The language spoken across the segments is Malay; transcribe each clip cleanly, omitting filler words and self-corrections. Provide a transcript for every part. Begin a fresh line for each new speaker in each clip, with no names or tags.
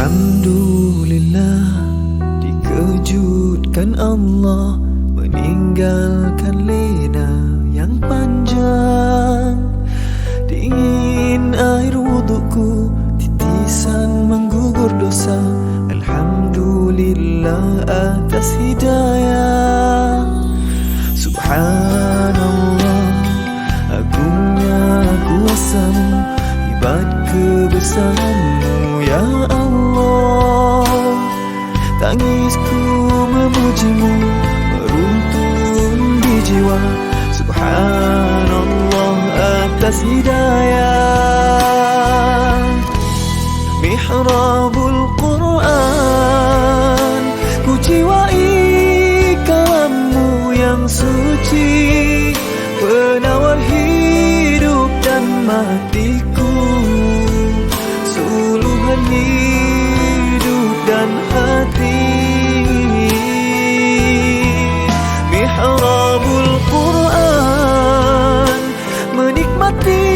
Alhamdulillah, dikejutkan Allah meninggalkan lena yang panjang. Dingin air wudukku, titisan menggugur dosa. Alhamdulillah atas hidayah. Subhanallah, agungnya kuasamu, hebat kebesaranmu ya Allah. Tangisku memujimu, meruntun di jiwa. Subhanallah atas hidayah. Mihrabul Quran, ku jiwai kalammu yang suci, penawar hidup dan matiku, suluhan hidup dan hati. Mihrabul Quran, menikmati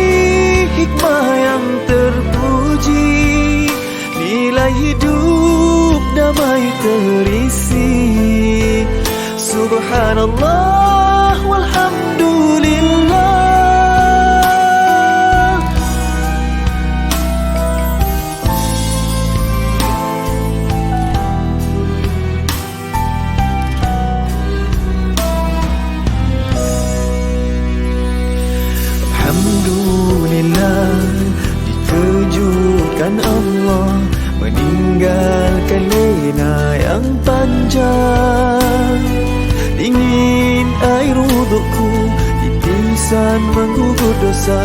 hikmah yang terpuji, nilai hidup damai terisi. Subhanallah walhamdulillah. Alhamdulillah, dikejutkan Allah meninggalkan lena yang panjang. Dingin air wudukku, titisan menggugur dosa.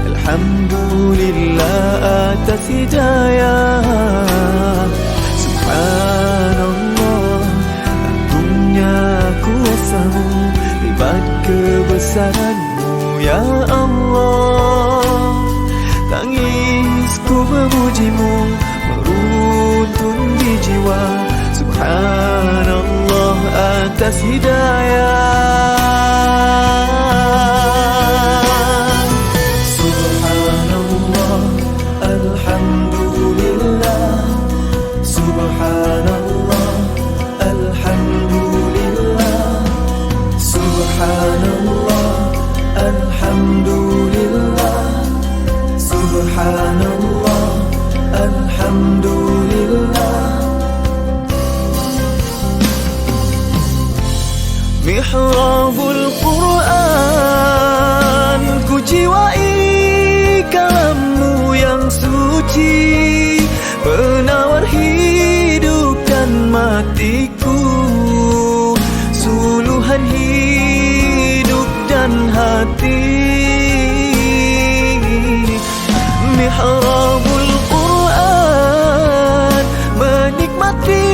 Alhamdulillah atas hidayah. Subhanallah, agungnya kuasamu, hebat kebesaranmu ya Allah. Tangisku memujimu, meruntun di jiwa. Subhanallah atas hidayah. Subhanallah, alhamdulillah. Subhanallah, alhamdulillah. Subhanallah, alhamdulillah. Subhanallah, alhamdulillah. Mihrabul Quran, ku jiwai kalammu yang suci, penawar hidup dan matiku, suluhan hidup dan hati. Mihrabul Quran, menikmati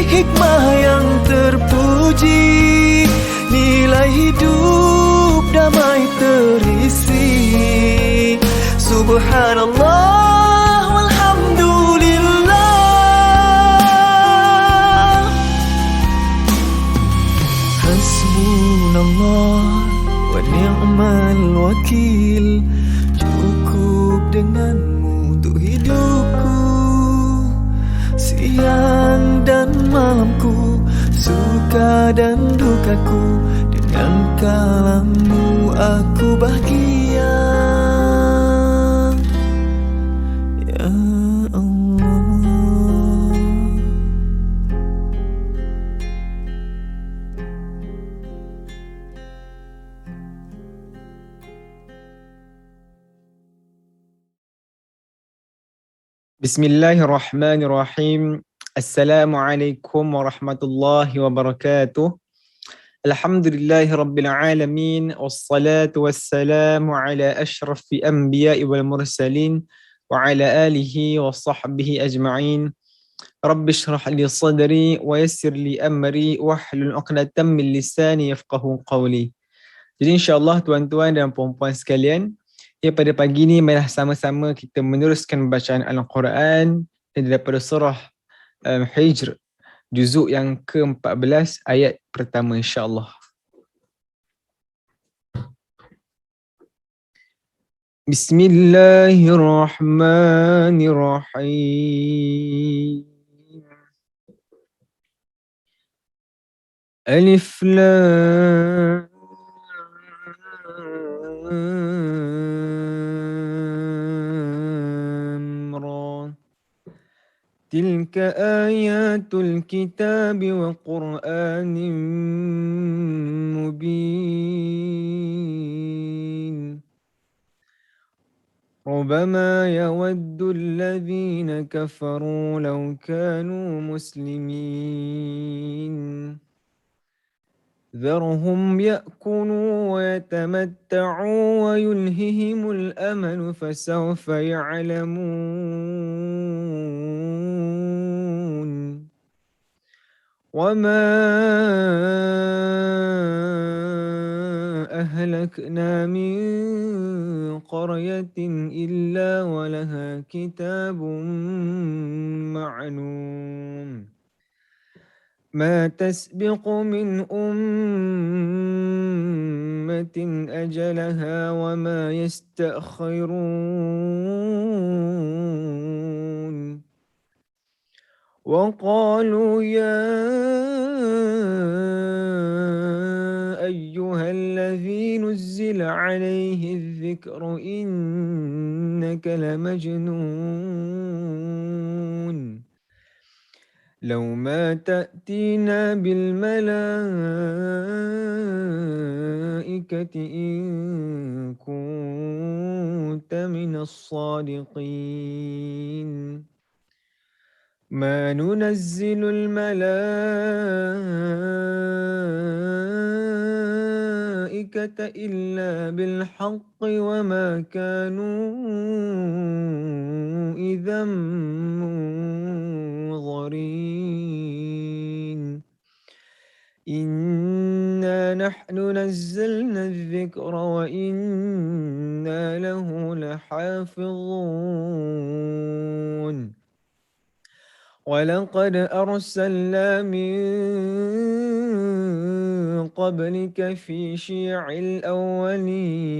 hikmah yang terpuji, nilai hidup damai terisi. Subhanallah walhamdulillah. Hasbunallah wa ni'mal wakil, cukup denganmu untuk hidupku, siang dan malamku, suka dan dukaku. Dengan kalammu aku bahagia ya Allah.
Bismillahirrahmanirrahim. Assalamualaikum warahmatullahi wabarakatuh. Alhamdulillahirabbil alamin, wassalatu wassalamu ala asyrafil anbiya'i wal mursalin wa ala alihi wa sahbihi ajma'in. Rabbi shrah li sadri wa yassir li amri wahlul 'uqdatam min lisani yafqahu qawli. Jadi insya-Allah tuan-tuan dan puan-puan sekalian, pada pagi ini marilah sama-sama kita meneruskan bacaan Al-Quran daripada surah Hijr, juzuk yang ke-14 ayat pertama insya-Allah. بسم الله الرحمن الرحيم. ألف لام را، تلك آيات الكتاب وقرآن مبين. ربما يود الذين كفروا لو كانوا مسلمين. ذرهم يأكلوا ويتمتعوا ويلههم الأمل فسوف يعلمون. وما أهلكنا من قرية إلا ولها كتاب معلوم. ما تسبق من أمة أجلها وما يستأخرون. وقالوا يا أيها الذي نزل عليه الذكر إنك لمجنون. لو ما تأتينا بالملائكة إن كنت من الصادقين. ما ننزل الملائكة إلا بالحق وما كانوا إذا منظرين. إنا نحن نزلنا الذكر وإنا له لحافظون. ولقد أرسلنا من قبلك في شيع الأولين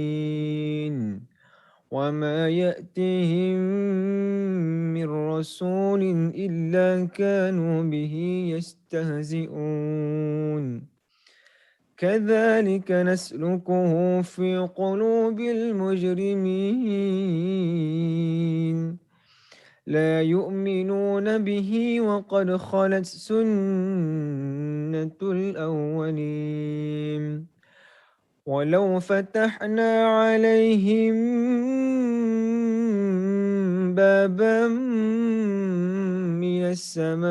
وما يأتيهم من رسول إلا كانوا به يستهزئون. كذلك نسلكه في قلوب المجرمين. لا يؤمنون به وقد خلت سنة الأولين. ولو فتحنا عليهم بابا من السماء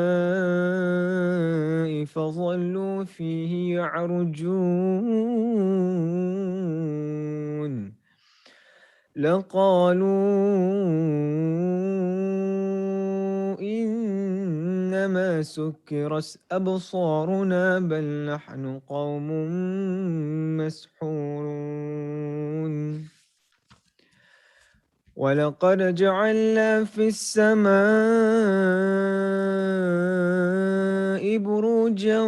فظلوا فيه يعرجون لقالوا إنما سكرت أبصارنا بل نحن قوم مسحورون. ولقد جعلنا في السماء بروجا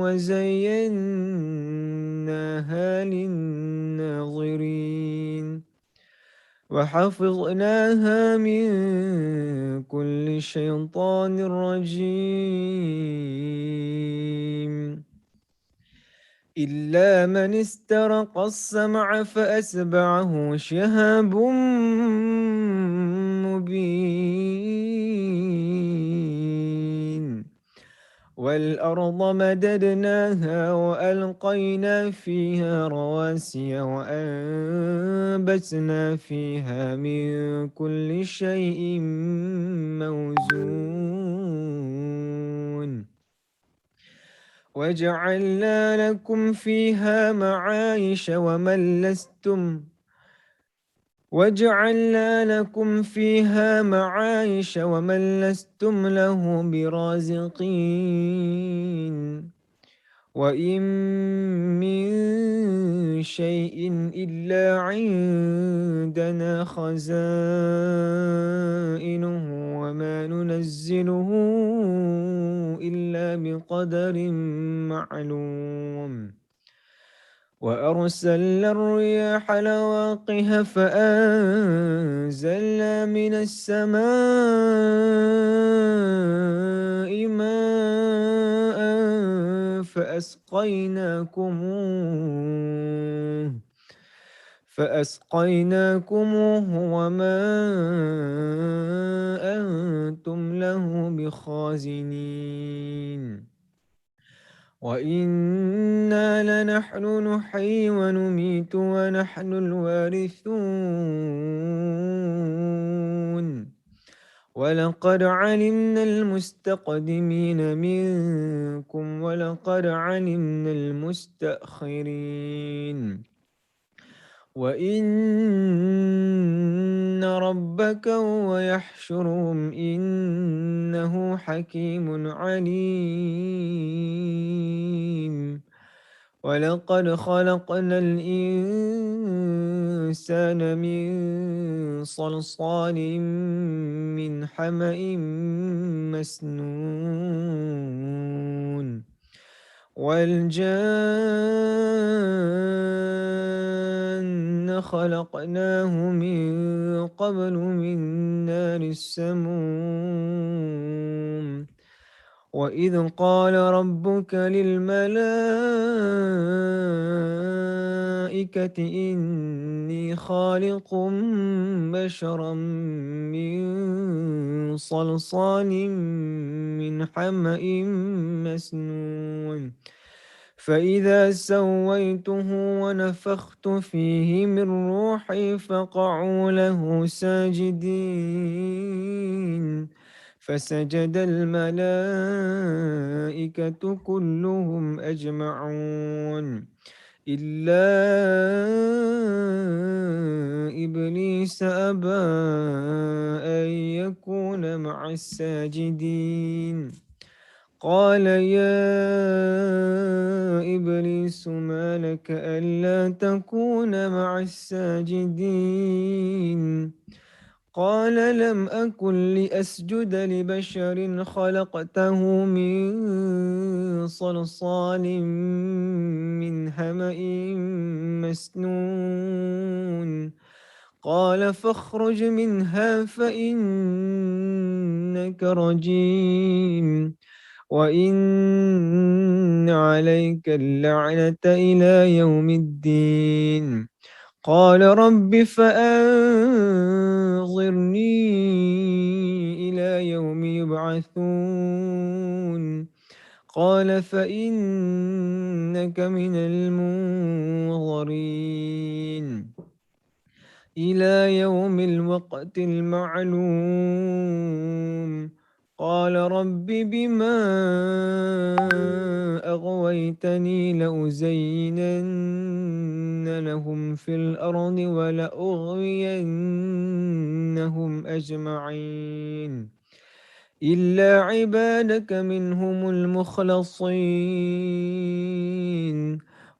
وزيناها للناظرين وحفظناها من كل شيطان رجيم إلا من استرق السمع فأتبعه شهاب مبين. والأرض مددناها وألقينا فيها رواسي وأنبتنا فيها من كل شيء موزون. وجعلنا لكم فيها معايش ومن لستم له برازقين. وإن من شيء إلا عندنا خزائنه وما ننزله إلا بقدر معلوم. وأرسلنا الرياح لواقح فأنزلنا من السماء ماء فأسقيناكموه وما أنتم له بخازنين وإنا لنحن نحيي ونميت ونحن الوارثون ولقد علمنا المستقدمين منكم ولقد علمنا المستأخرين وإن ربك هو يحشرهم إنه حكيم عليم ولقد خلقنا الإنسان من صلصال من حمأ مسنون والجان خلقناه من قبل من نار السموم وإذ قال ربك للملائكة إني خالق بشرا من صلصال من حمأ مسنون فإذا سويته ونفخت فيه من روحي فقعوا له ساجدين فسجد الملائكة كلهم أجمعون إلا إبليس أبى أن يكون مع الساجدين قال يا إبليس ما لك ألا تكون مع الساجدين قال لم أكن لأسجد لبشر خلقته من صلصال من حمأ مسنون قال فاخرج منها فإنك رجيم وإن عليك اللعنة إلى يوم الدين قال رب فأنظرني إلى يوم يبعثون قال فإنك من المنظرين إلى يوم الوقت المعلوم قال رب بما أغويتني لأزينن لهم في الأرض ولأغوينهم أجمعين إلا عبادك منهم المخلصين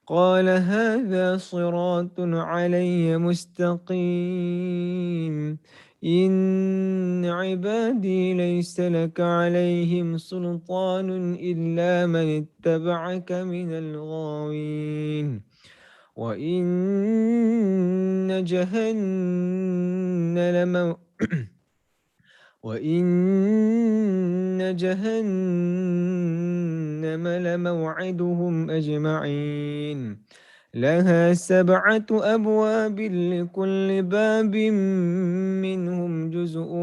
قال هذا صراط علي مستقيم إن عبادي ليس لك عليهم سلطان إلا من اتبعك من الغاوين وإن جهنم لموعدهم أجمعين لها 7 أبواب لكل باب منهم جزء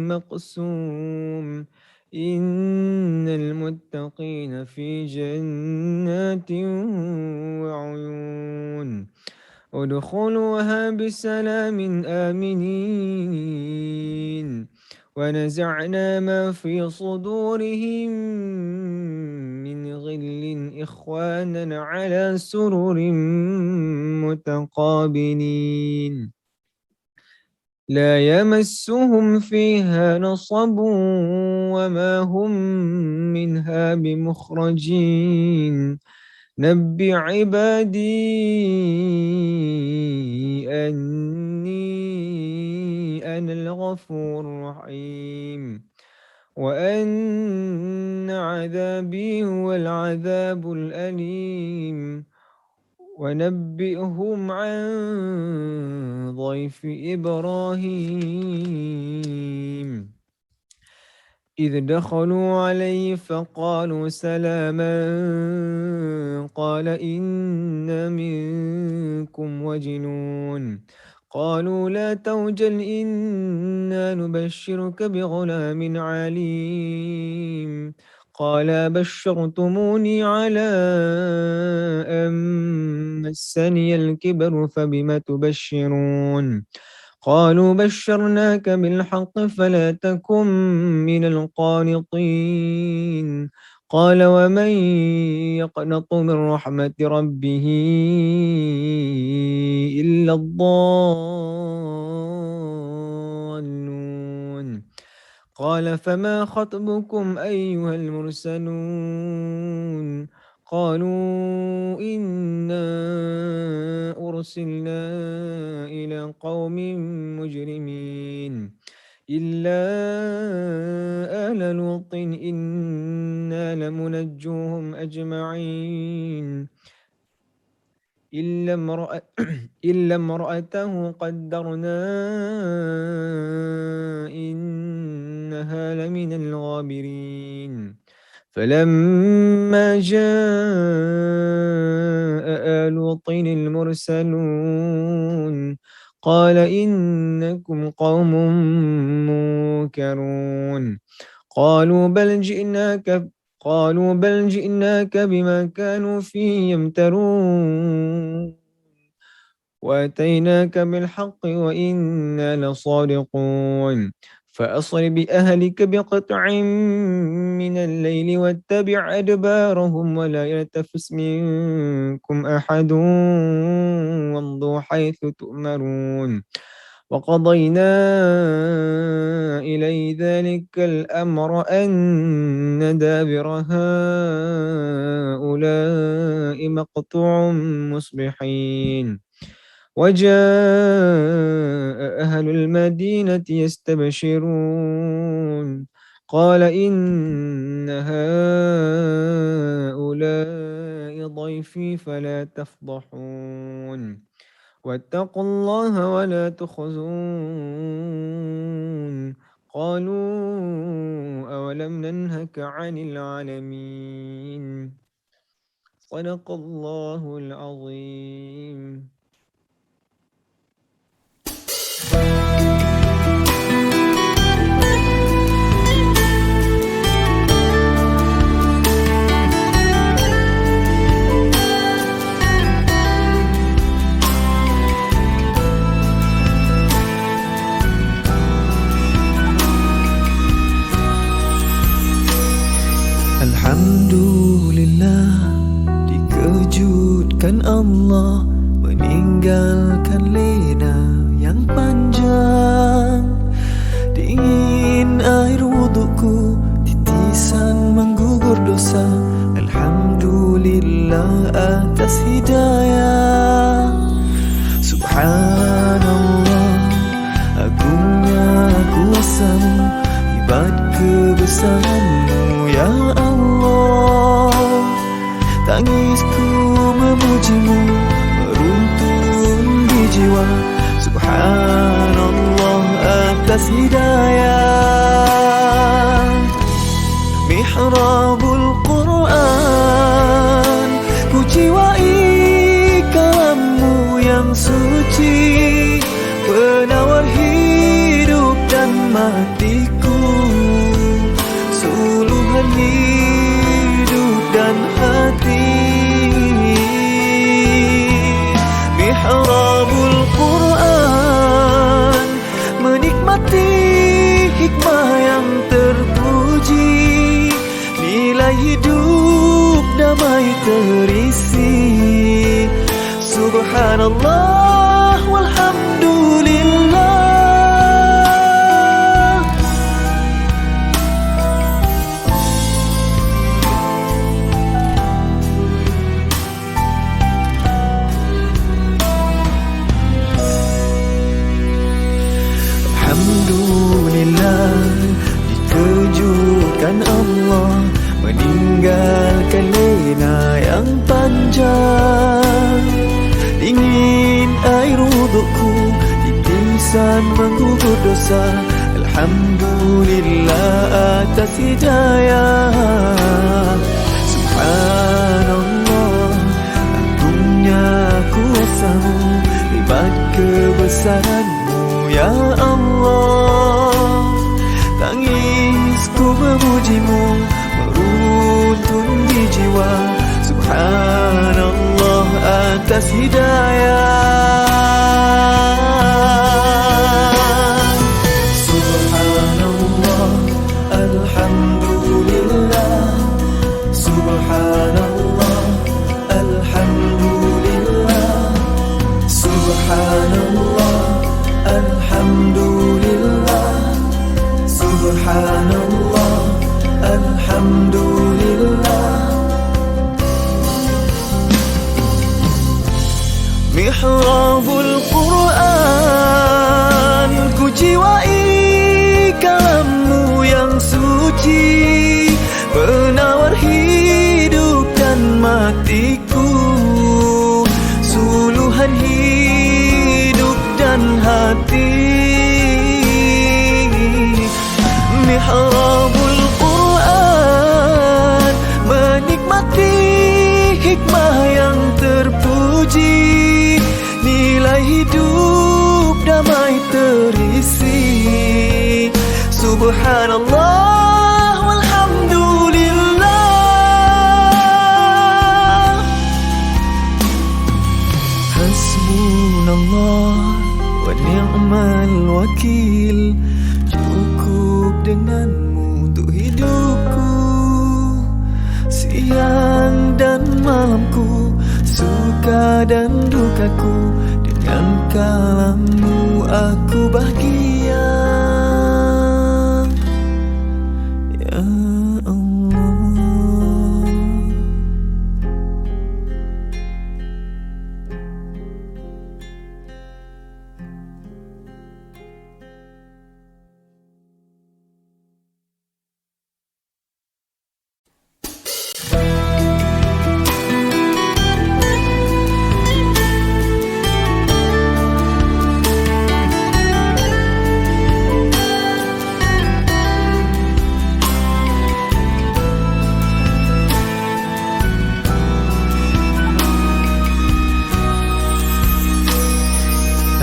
مقسوم إن المتقين في جنات وعيون ادخلوها بسلام آمنين ونزعنا ما في صدورهم من غل إخوانا على سرر متقابلين لا يمسهم فيها نصب وما هم منها بمخرجين نبئ عبادي أني أنا الغفور الرحيم وأن عذابي هو العذاب الأليم ونبئهم عن ضيف إبراهيم إذ دخلوا عليه فقالوا سلاما قال إنا منكم وجنون قالوا لا توجل إنا نبشرك بغلام عليم قال بشرتموني على أن مسني الكبر فبم تبشرون قالوا بشرناك بالحق فلا تكن من القانطين قال ومن يقنط من رحمة ربه إلا الضالون قال فما خطبكم أيها المرسلون قالوا إنا أرسلنا إلى قوم مجرمين إلا آل لوط إنا لمنجوهم أجمعين إلا امرأته قدرنا إنها لمن الغابرين فلما جاء آل لوط المرسلون قال إنكم قوم منكرون قالوا بل جئناك بما كانوا فيه يمترون وأتيناك بالحق وإنا لصادقون فأصر بأهلك بقطع من الليل واتبع أدبارهم ولا يلتفت منكم أحد وامضوا حيث تؤمرون وقضينا إلي ذلك الأمر أن دابر هؤلاء مقطوع مصبحين وجاء أهل المدينة يستبشرون قال إن هؤلاء ضيفي فلا تفضحون واتقوا الله ولا تخزون قالوا أولم ننهك عن العالمين صدق الله العظيم.
Alhamdulillah, dikejutkan Allah meninggalkan lena yang panjang. Dingin air wudukku, titisan menggugur dosa. Alhamdulillah atas hidayah. Subhanallah, agungnya kuasamu, hebat kebesaranmu ya Allah. Tangisku memujimu meruntun di jiwa. Subhanallah atas hidayah. Mihrabul Quran, ku jiwai kalammu yang suci, penawar hidup dan matiku, suluhan hidup dan hati. Mihrabul Quran, menikmati hikmah yang terpuji, nilai hidup damai terisi. Subhanallah walhamdulillah. tisan menggugur dosa. Alhamdulillah atas hidayah. Subhanallah, agungnya kuasa-Mu, hebat kebesaran-Mu ya Allah. Tangisku memuji-Mu, meruntun di jiwa. Subhanallah atas hidayah. Subhanallah, alhamdulillah. Subhanallah, alhamdulillah. Subhanallah, alhamdulillah. Subhanallah, alhamdulillah. Mihrabul Quran, ku jiwai kalam-Mu yang suci, penawar hidup dan matiku, suluhan hidup dan hati. Mihrabul Quran, menikmati hikmah yang terpuji, nilai hidup damai terisi. Subhanallah walhamdulillah. Hasbunallah wa ni'mal wakil. Cukup dengan-Mu untuk hidupku, siang dan malamku, suka dan dukaku. Dengan kalam-Mu aku bahagia ya Allah.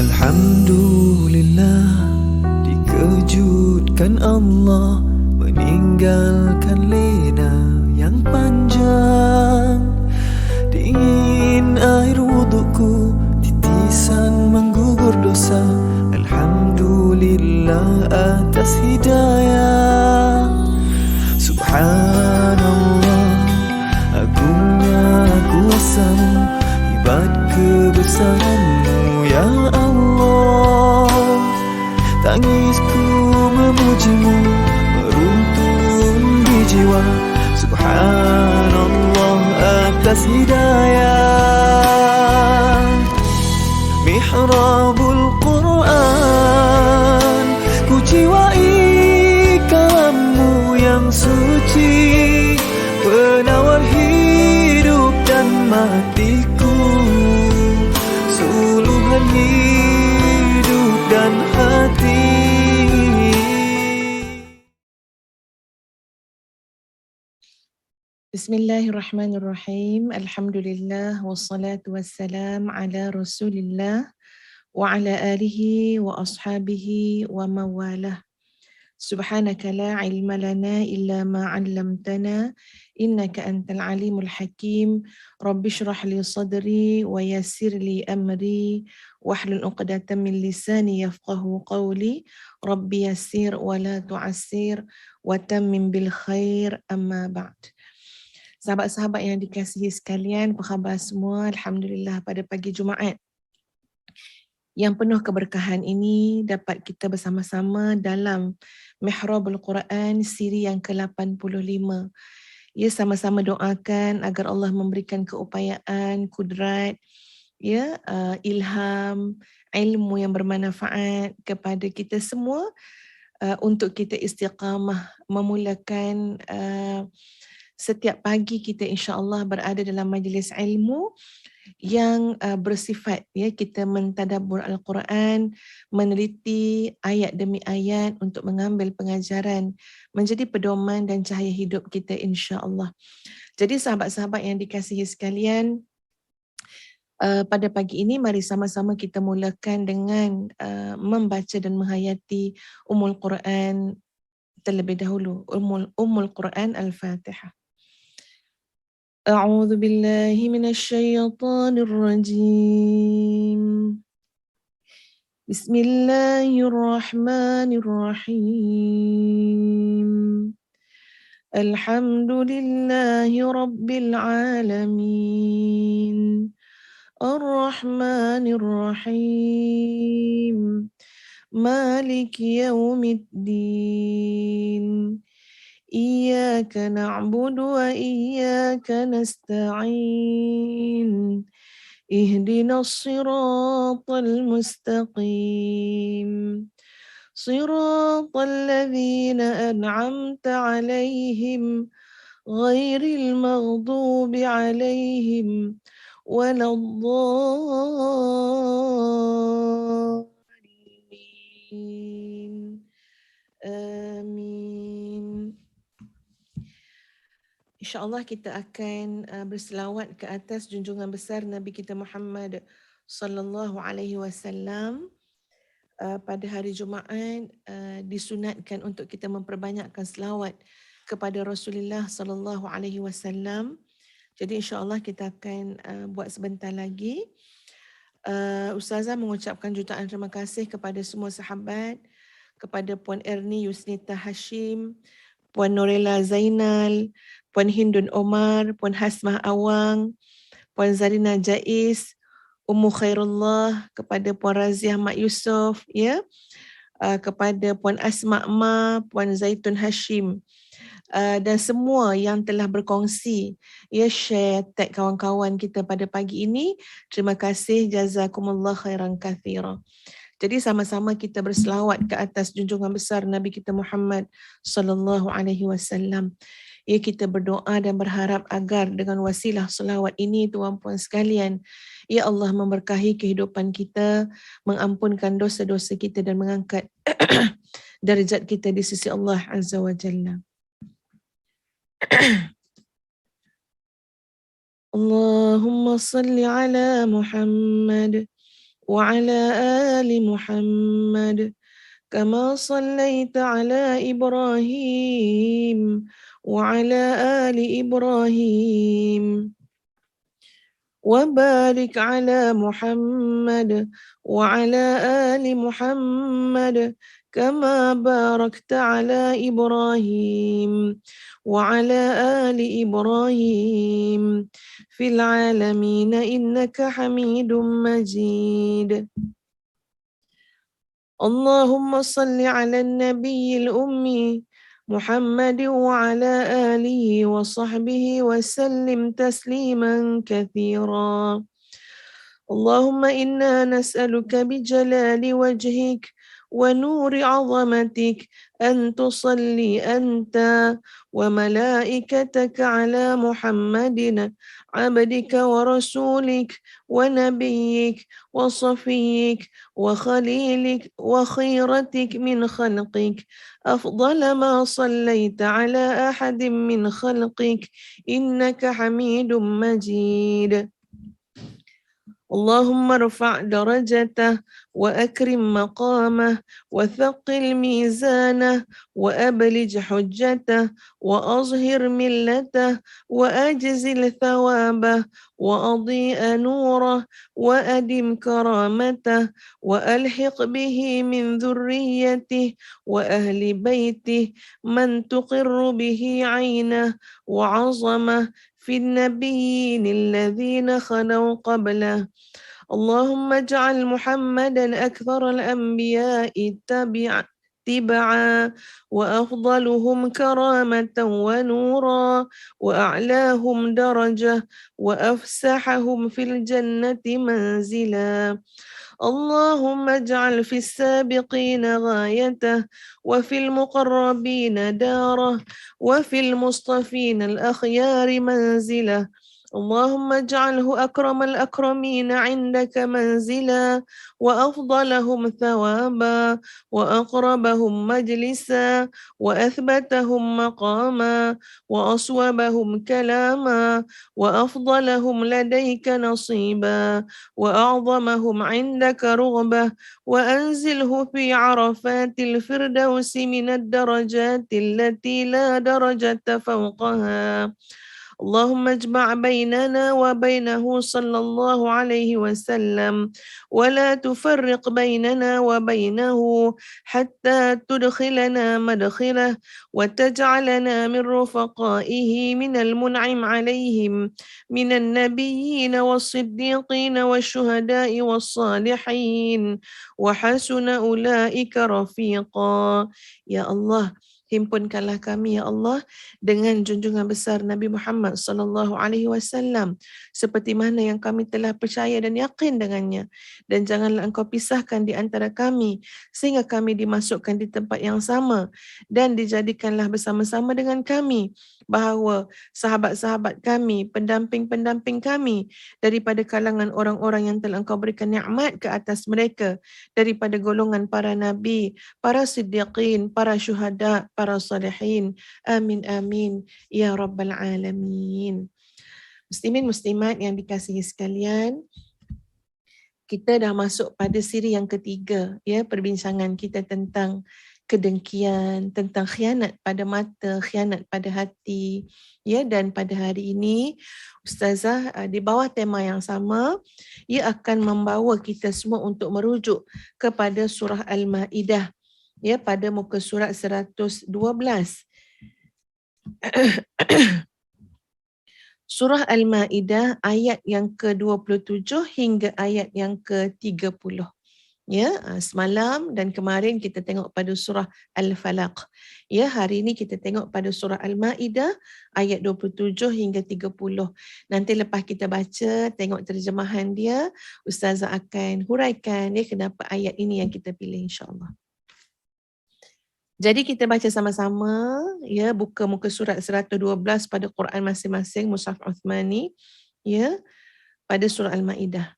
Alhamdulillah, dikejutkan Allah, meninggalkan lena yang panjang. Dingin air wuduku, titisan menggugur dosa. Alhamdulillah atas hidayah. Subhanallah, agungnya kuasa-Mu, hebat kebesaran-Mu ya Allah. Tangisku memuji-Mu, meruntun di jiwa. Subhanallah atas hidayah. Mihrabul Quran, ku jiwai kalam-Mu yang suci, penawar hidup dan matiku, suluhan hidup dan hati.
Bismillahirrahmanirrahim. Alhamdulillah wassalatu wassalam ala Rasulillah wa ala alihi wa ashabihi wa mawalah. Subhanaka la ilma lana illa ma 'allamtana innaka antal alimul hakim. Rabbi shrah li sadri wa yassir li amri wahlul 'uqdatam min lisani yafqahu qawli. Rabbi yassir wa la tu'assir wa tammim bil khair, amma ba'd. Sahabat-sahabat yang dikasihi sekalian, apa khabar semua? Alhamdulillah, pada pagi Jumaat yang penuh keberkahan ini dapat kita bersama-sama dalam Mihrabul Quran siri yang ke-85. Ya, sama-sama doakan agar Allah memberikan keupayaan, kudrat, ya, ilham, ilmu yang bermanfaat kepada kita semua untuk kita istiqamah memulakan setiap pagi kita insya-Allah berada dalam majlis ilmu yang bersifat kita mentadabbur Al-Quran, meneliti ayat demi ayat untuk mengambil pengajaran, menjadi pedoman dan cahaya hidup kita insya-Allah. Jadi sahabat-sahabat yang dikasihi sekalian, pada pagi ini mari sama-sama kita mulakan dengan membaca dan menghayati Ummul Quran terlebih dahulu. Ummul Quran Al-Fatihah. A'udzu billahi minasyaitonir rajim. Bismillahirrahmanirrahim. Alhamdulillahi rabbil alamin. Ar-Rahmanir-Rahim. Maliki yaumiddin. Iyyaka na'budu wa iyyaka nasta'in. Ihdinas siratal mustaqim. Siratal ladzina an'amta 'alaihim ghairil maghdubi 'alaihim waladdallin. Amin. InsyaAllah kita akan berselawat ke atas junjungan besar Nabi kita Muhammad sallallahu alaihi wasallam. Pada hari Jumaat disunatkan untuk kita memperbanyakkan selawat kepada Rasulullah sallallahu alaihi wasallam. Jadi insya-Allah kita akan buat sebentar lagi. Ustazah mengucapkan jutaan terima kasih kepada semua sahabat, kepada Puan Erni Yusnita Hashim, Puan Norella Zainal, Puan Hindun Omar, Puan Hasmah Awang, Puan Zarina Jais, Ummu Khairullah, kepada Puan Raziah Mak Yusof, kepada Puan Asma Ma, Puan Zaitun Hashim, dan semua yang telah berkongsi, share, tag kawan-kawan kita pada pagi ini. Terima kasih, jazakumullah khairan katsira. Jadi sama-sama kita berselawat ke atas junjungan besar Nabi kita Muhammad sallallahu alaihi wasallam. Kita berdoa dan berharap agar dengan wasilah selawat ini tuan-puan sekalian, ya Allah memberkahi kehidupan kita, mengampunkan dosa-dosa kita dan mengangkat darjat kita di sisi Allah Azza wa Jalla. Allahumma salli ala Muhammad wa ala ali Muhammad kama sallaita ala Ibrahim wa ala ali Ibrahim wa barik ala Muhammad wa ala ali Muhammad kama barakta ala Ibrahim wa ala ali Ibrahim fil alamin innaka Hamidum Majid. Allahumma salli ala nabiyil ummi Muhammad wa ala alihi wa sahbihi wa sallim tasliman katsira. Allahumma inna nas'aluka bijalali wajhik ونور عظمتك أن تصلي أنت وملائكتك على محمد عبدك ورسولك ونبيك وصفيك وخليلك وخيرتك من خلقك أفضل ما صليت على أحد من خلقك إنك حميد مجيد. اللهم ارفع درجته وأكرم مقامه وثقل ميزانه وأبلج حجته وأظهر ملته وأجزل ثوابه وأضيء نوره وأدم كرامته وألحق به من ذريته وأهل بيته من تقر به عينه وعظمه في النبيين الذين خلوا قبله. اللهم اجعل محمدا أكثر الأنبياء تبعا وأفضلهم كرامة ونورا وأعلاهم درجة وأفسحهم في الجنة منزلا. اللهم اجعل في السابقين غايته وفي المقربين داره وفي المصطفين الأخيار منزله. اللهم اجعله أكرم الأكرمين عندك منزلا وأفضلهم ثوابا وأقربهم مجلسا وأثبتهم مقاما وأصوبهم كلاما وأفضلهم لديك نصيبا وأعظمهم عندك رغبة وأنزله في عرفات الفردوس من الدرجات التي لا درجة فوقها. اللهم اجمع بيننا وبينه صلى الله عليه وسلم ولا تفرق بيننا وبينه حتى تدخلنا مدخله وتجعلنا من رفقائه من المنعم عليهم من النبيين والصديقين والشهداء والصالحين وحسن أولئك رفيقا. Ya Allah, himpunkanlah kami ya Allah dengan junjungan besar Nabi Muhammad sallallahu alaihi wasallam seperti mana yang kami telah percaya dan yakin dengannya, dan janganlah engkau pisahkan di antara kami sehingga kami dimasukkan di tempat yang sama, dan dijadikanlah bersama-sama dengan kami bahawa sahabat-sahabat kami, pendamping-pendamping kami daripada kalangan orang-orang yang telah engkau berikan nikmat ke atas mereka daripada golongan para nabi, para siddiqin, para syuhada, para salihin. Amin amin ya rabbal alamin. Muslimin muslimat yang dikasihi sekalian, kita dah masuk pada siri yang ketiga ya, perbincangan kita tentang kedengkian, tentang khianat pada mata, khianat pada hati ya. Dan pada hari ini Ustazah di bawah tema yang sama, ia akan membawa kita semua untuk merujuk kepada surah Al-Maidah ya, pada muka surat 112. Surah Al-Maidah ayat yang ke-27 hingga ayat yang ke-30. Ya, semalam dan kemarin kita tengok pada surah Al-Falaq. Ya, hari ini kita tengok pada surah Al-Maidah ayat 27 hingga 30. Nanti lepas kita baca, tengok terjemahan dia, Ustazah akan huraikan ya kenapa ayat ini yang kita pilih insya-Allah. Jadi kita baca sama-sama ya, buka muka surat 112 pada Quran masing-masing Mushaf Uthmani ya, pada surah Al-Maidah.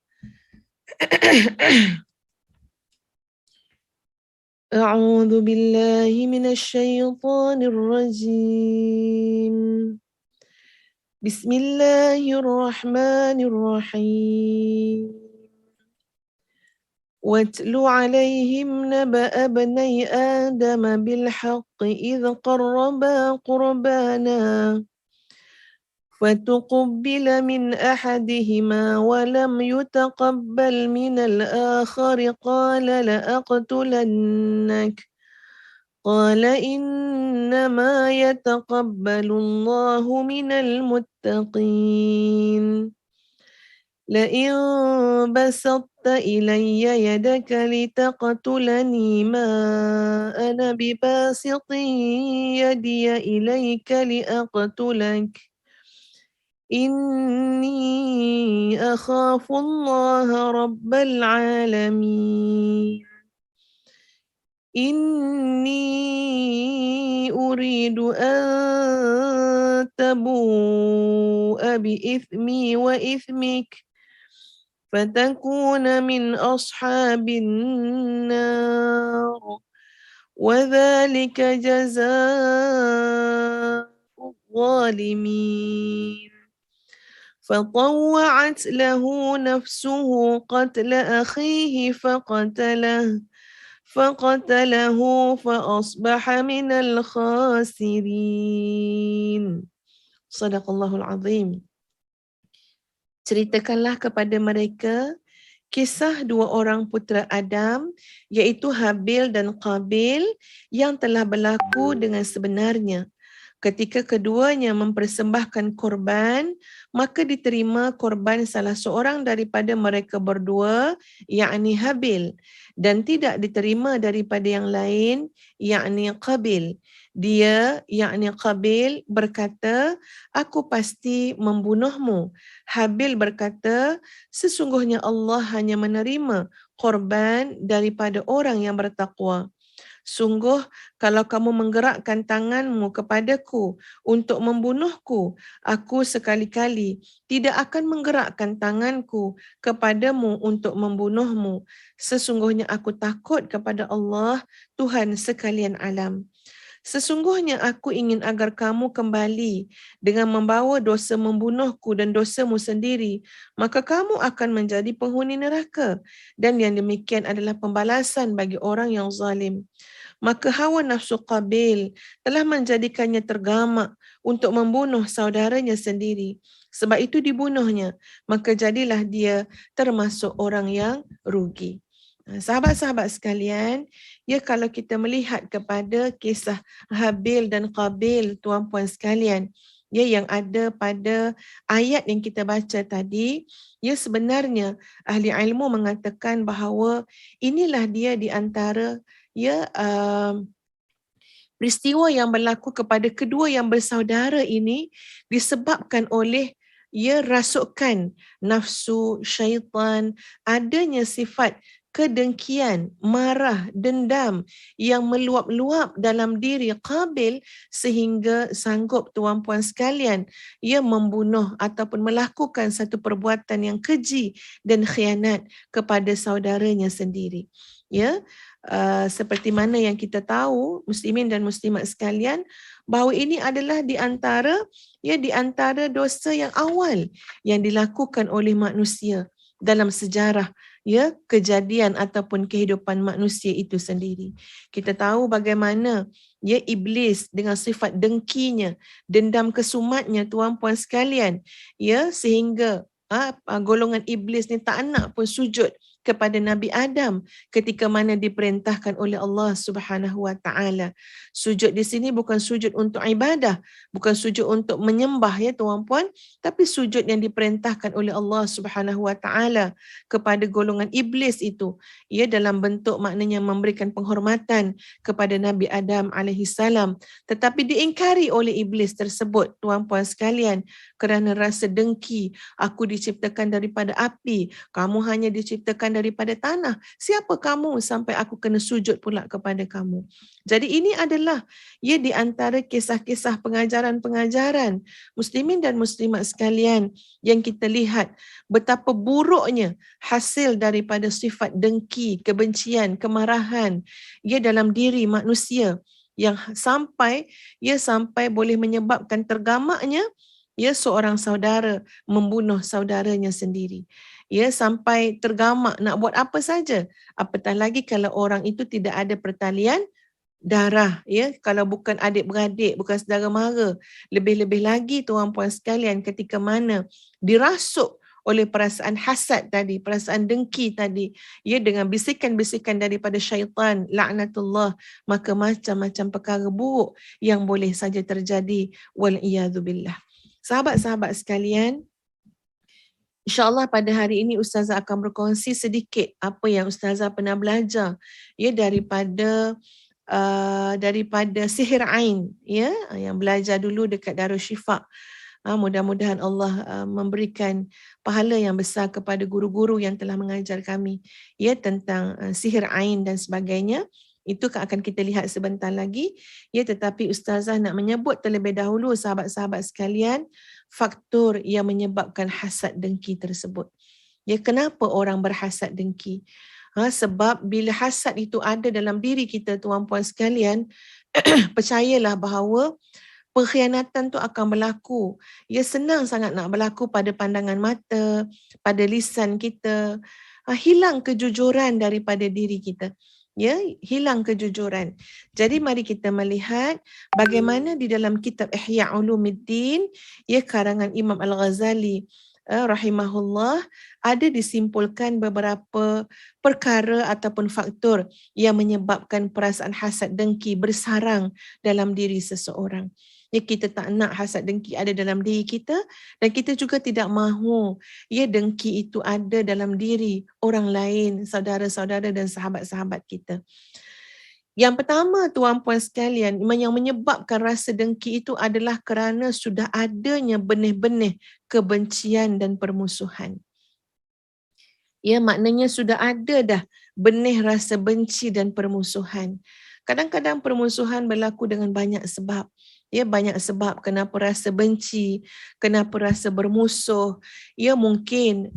A'udzu billahi minasyaitonir rajim. Bismillahirrahmanirrahim. واتل عليهم نبأ ابني آدم بالحق إذ قربا قربانا فتقبل من أحدهما ولم يتقبل من الآخر قال لأقتلنك قال إنما يتقبل الله من المتقين لئن بسطت إلي يدك لتقتلني ما أنا بباسط يدي إليك لأقتلك إني أخاف الله رب العالمين إني أريد أن تبوء بإثمي وإثمك فتكون من أصحاب النار وذلك جزاء الظالمين فطوعت له نفسه قتل أخيه فقتله فأصبح من الخاسرين. Sadaqallahul Azim. Ceritakanlah kepada mereka kisah dua orang putera Adam, iaitu Habil dan Qabil, yang telah berlaku dengan sebenarnya. Ketika keduanya mempersembahkan korban, maka diterima korban salah seorang daripada mereka berdua, yakni Habil, dan tidak diterima daripada yang lain, yakni Qabil. Dia, yakni Qabil, berkata, aku pasti membunuhmu. Habil berkata, sesungguhnya Allah hanya menerima korban daripada orang yang bertakwa. Sungguh kalau kamu menggerakkan tanganmu kepadaku untuk membunuhku, aku sekali-kali tidak akan menggerakkan tanganku kepadamu untuk membunuhmu. Sesungguhnya aku takut kepada Allah, Tuhan sekalian alam. Sesungguhnya aku ingin agar kamu kembali dengan membawa dosa membunuhku dan dosamu sendiri, maka kamu akan menjadi penghuni neraka. Dan yang demikian adalah pembalasan bagi orang yang zalim. Maka hawa nafsu Qabil telah menjadikannya tergamak untuk membunuh saudaranya sendiri. Sebab itu dibunuhnya, maka jadilah dia termasuk orang yang rugi. Sahabat-sahabat sekalian, ya kalau kita melihat kepada kisah Habil dan Qabil, tuan-puan sekalian, ya yang ada pada ayat yang kita baca tadi, ya sebenarnya ahli ilmu mengatakan bahawa inilah dia di antara ya peristiwa yang berlaku kepada kedua yang bersaudara ini disebabkan oleh ya rasukan nafsu syaitan, adanya sifat kedengkian, marah, dendam yang meluap-luap dalam diri Qabil sehingga sanggup tuan-puan sekalian ia membunuh ataupun melakukan satu perbuatan yang keji dan khianat kepada saudaranya sendiri. Ya, seperti mana yang kita tahu muslimin dan muslimat sekalian bahawa ini adalah di antara dosa yang awal yang dilakukan oleh manusia dalam sejarah ya kejadian ataupun kehidupan manusia itu sendiri. Kita tahu bagaimana ya iblis dengan sifat dengkinya, dendam kesumatnya tuan-puan sekalian, ya sehingga golongan iblis ni tak nak pun sujud kepada Nabi Adam ketika mana diperintahkan oleh Allah Subhanahu wa taala. Sujud di sini bukan sujud untuk ibadah, bukan sujud untuk menyembah ya tuan-puan, tapi sujud yang diperintahkan oleh Allah Subhanahu wa taala kepada golongan iblis itu, ia dalam bentuk maknanya memberikan penghormatan kepada Nabi Adam alaihissalam, tetapi diingkari oleh iblis tersebut tuan-puan sekalian kerana rasa dengki. Aku diciptakan daripada api, kamu hanya diciptakan daripada tanah. Siapa kamu sampai aku kena sujud pula kepada kamu? Jadi ini adalah ia di antara kisah-kisah pengajaran-pengajaran muslimin dan muslimat sekalian yang kita lihat betapa buruknya hasil daripada sifat dengki, kebencian, kemarahan ia dalam diri manusia yang sampai boleh menyebabkan tergamaknya ya seorang saudara membunuh saudaranya sendiri. Ya sampai tergamak nak buat apa saja. Apatah lagi kalau orang itu tidak ada pertalian darah, ya kalau bukan adik-beradik, bukan saudara mara. Lebih-lebih lagi tuan-puan sekalian ketika mana dirasuk oleh perasaan hasad tadi, perasaan dengki tadi, ya dengan bisikan-bisikan daripada syaitan, laknatullah, maka macam-macam perkara buruk yang boleh saja terjadi, wal-iyadzubillah. Sahabat-sahabat sekalian, InsyaAllah pada hari ini Ustazah akan berkongsi sedikit apa yang Ustazah pernah belajar ya daripada sihir ain ya yang belajar dulu dekat Darul Syifa. Mudah-mudahan Allah memberikan pahala yang besar kepada guru-guru yang telah mengajar kami ya tentang sihir ain dan sebagainya. Itu akan kita lihat sebentar lagi ya, tetapi Ustazah nak menyebut terlebih dahulu sahabat-sahabat sekalian faktor yang menyebabkan hasad dengki tersebut. Ya, kenapa orang berhasad dengki? Sebab bila hasad itu ada dalam diri kita tuan-puan sekalian, percayalah bahawa pengkhianatan tu akan berlaku. Ya, senang sangat nak berlaku pada pandangan mata, pada lisan kita. Hilang kejujuran daripada diri kita. Ya, hilang kejujuran. Jadi mari kita melihat bagaimana di dalam kitab Ihya Ulumuddin ya karangan Imam Al-Ghazali rahimahullah ada disimpulkan beberapa perkara ataupun faktor yang menyebabkan perasaan hasad dengki bersarang dalam diri seseorang. Ya, kita tak nak hasad dengki ada dalam diri kita dan kita juga tidak mahu ya dengki itu ada dalam diri orang lain, saudara-saudara dan sahabat-sahabat kita. Yang pertama tuan-puan sekalian, yang menyebabkan rasa dengki itu adalah kerana sudah adanya benih-benih kebencian dan permusuhan. Ya, maknanya sudah ada dah benih rasa benci dan permusuhan. Kadang-kadang permusuhan berlaku dengan banyak sebab. Ya, banyak sebab kenapa rasa benci, kenapa rasa bermusuh. Ya, mungkin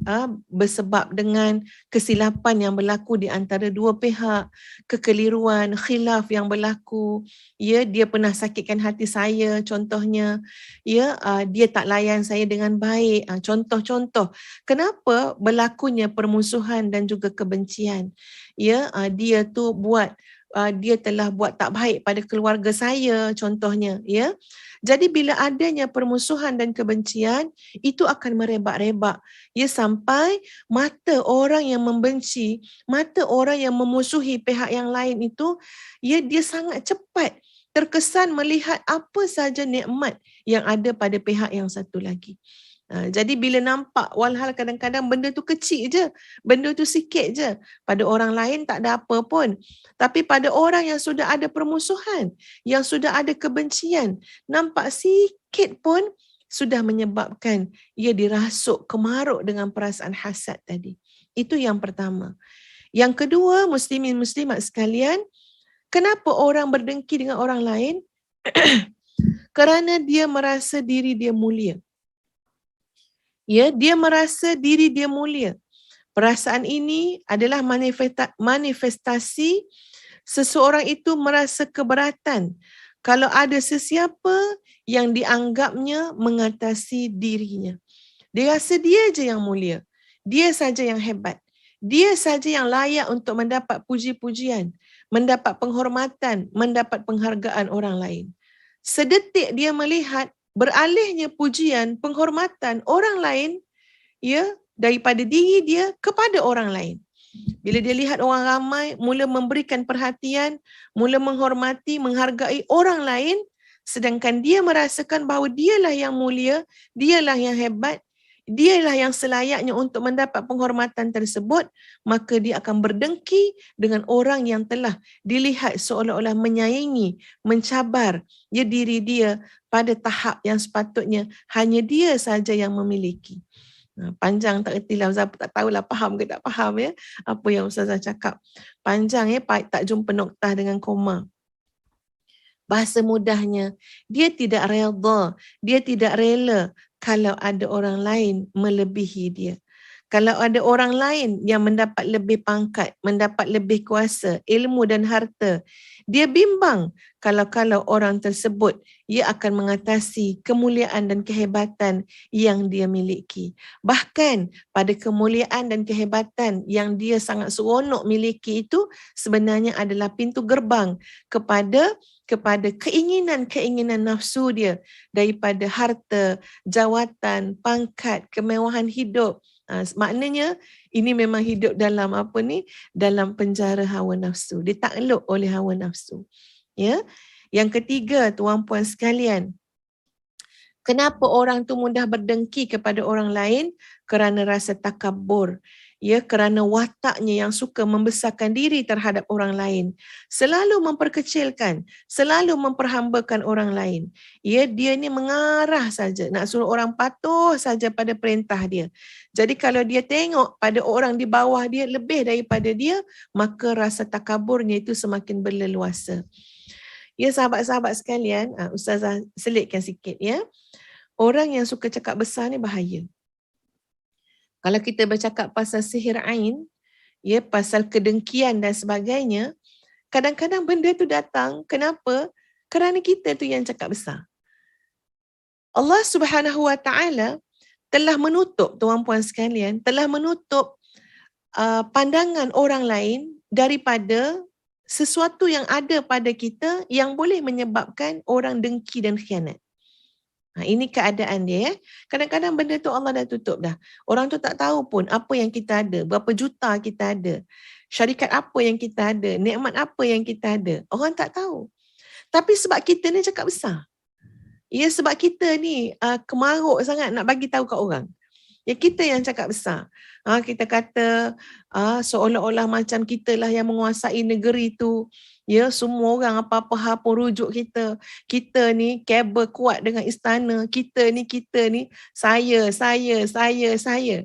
bersebab dengan kesilapan yang berlaku di antara dua pihak, kekeliruan, khilaf yang berlaku. Ya, dia pernah sakitkan hati saya contohnya. Ya, dia tak layan saya dengan baik. Contoh-contoh kenapa berlakunya permusuhan dan juga kebencian. Ya, dia tu dia telah buat tak baik pada keluarga saya contohnya, ya. Jadi bila adanya permusuhan dan kebencian, itu akan merebak-rebak, ya, sampai mata orang yang membenci, mata orang yang memusuhi pihak yang lain itu, ya, dia sangat cepat terkesan melihat apa saja nikmat yang ada pada pihak yang satu lagi. Jadi bila nampak walhal kadang-kadang benda tu kecil je, benda tu sikit je, pada orang lain tak ada apa pun. Tapi pada orang yang sudah ada permusuhan, yang sudah ada kebencian, nampak sikit pun sudah menyebabkan ia dirasuk kemaruk dengan perasaan hasad tadi. Itu yang pertama. Yang kedua, muslimin muslimat sekalian, kenapa orang berdengki dengan orang lain? Kerana dia merasa diri dia mulia. Ya, dia merasa diri dia mulia. Perasaan ini adalah manifestasi seseorang itu merasa keberatan kalau ada sesiapa yang dianggapnya mengatasi dirinya. Dia rasa dia je yang mulia. Dia saja yang hebat. Dia saja yang layak untuk mendapat puji-pujian, mendapat penghormatan, mendapat penghargaan orang lain. Sedetik dia melihat beralihnya pujian, penghormatan orang lain, ya, daripada diri dia kepada orang lain. Bila dia lihat orang ramai mula memberikan perhatian, mula menghormati, menghargai orang lain, sedangkan dia merasakan bahawa dialah yang mulia, dialah yang hebat, dialah yang selayaknya untuk mendapat penghormatan tersebut, maka dia akan berdengki dengan orang yang telah dilihat seolah-olah menyaingi, mencabar diri dia pada tahap yang sepatutnya hanya dia saja yang memiliki. Panjang tak erti lah, Ustazah tak tahulah faham ke tak faham, ya, apa yang Ustazah cakap. Panjang, ya, tak jumpa noktah dengan koma. Bahasa mudahnya, dia tidak redha, dia tidak rela kalau ada orang lain melebihi dia. Kalau ada orang lain yang mendapat lebih pangkat, mendapat lebih kuasa, ilmu dan harta, dia bimbang kalau orang tersebut ia akan mengatasi kemuliaan dan kehebatan yang dia miliki. Bahkan pada kemuliaan dan kehebatan yang dia sangat seronok miliki itu sebenarnya adalah pintu gerbang kepada keinginan-keinginan nafsu dia daripada harta, jawatan, pangkat, kemewahan hidup. Maknanya ini memang hidup dalam dalam penjara hawa nafsu. Ditakluk oleh hawa nafsu. Ya. Yang ketiga, tuan-puan sekalian, kenapa orang tu mudah berdengki kepada orang lain? Kerana rasa takabur. Ya, kerana wataknya yang suka membesarkan diri terhadap orang lain, selalu memperkecilkan, selalu memperhambakan orang lain. Ya, dia ni mengarah saja, nak suruh orang patuh saja pada perintah dia. Jadi kalau dia tengok pada orang di bawah dia lebih daripada dia, maka rasa takaburnya itu semakin berleluasa. Ya, sahabat-sahabat sekalian, Ustazah selitkan sikit, ya. Orang yang suka cakap besar ni bahaya. Kalau kita bercakap pasal sihir ain, ya, pasal kedengkian dan sebagainya, kadang-kadang benda tu datang, kenapa? Kerana kita tu yang cakap besar. Allah Subhanahu Wa Taala telah menutup, tuan-puan sekalian, telah menutup pandangan orang lain daripada sesuatu yang ada pada kita yang boleh menyebabkan orang dengki dan khianat. Ini keadaan dia, ya. Kadang-kadang benda tu Allah dah tutup dah. Orang tu tak tahu pun apa yang kita ada, berapa juta kita ada, syarikat apa yang kita ada, nikmat apa yang kita ada. Orang tak tahu. Tapi sebab kita ni cakap besar. Ya, sebab kita ni kemaruk sangat nak bagi tahu kat orang. Ya, kita yang cakap besar. Kita kata seolah-olah macam kita lah yang menguasai negeri tu. Ya, semua orang apa-apa pun rujuk kita. Kita ni kabel kuat dengan istana. Kita ni, saya.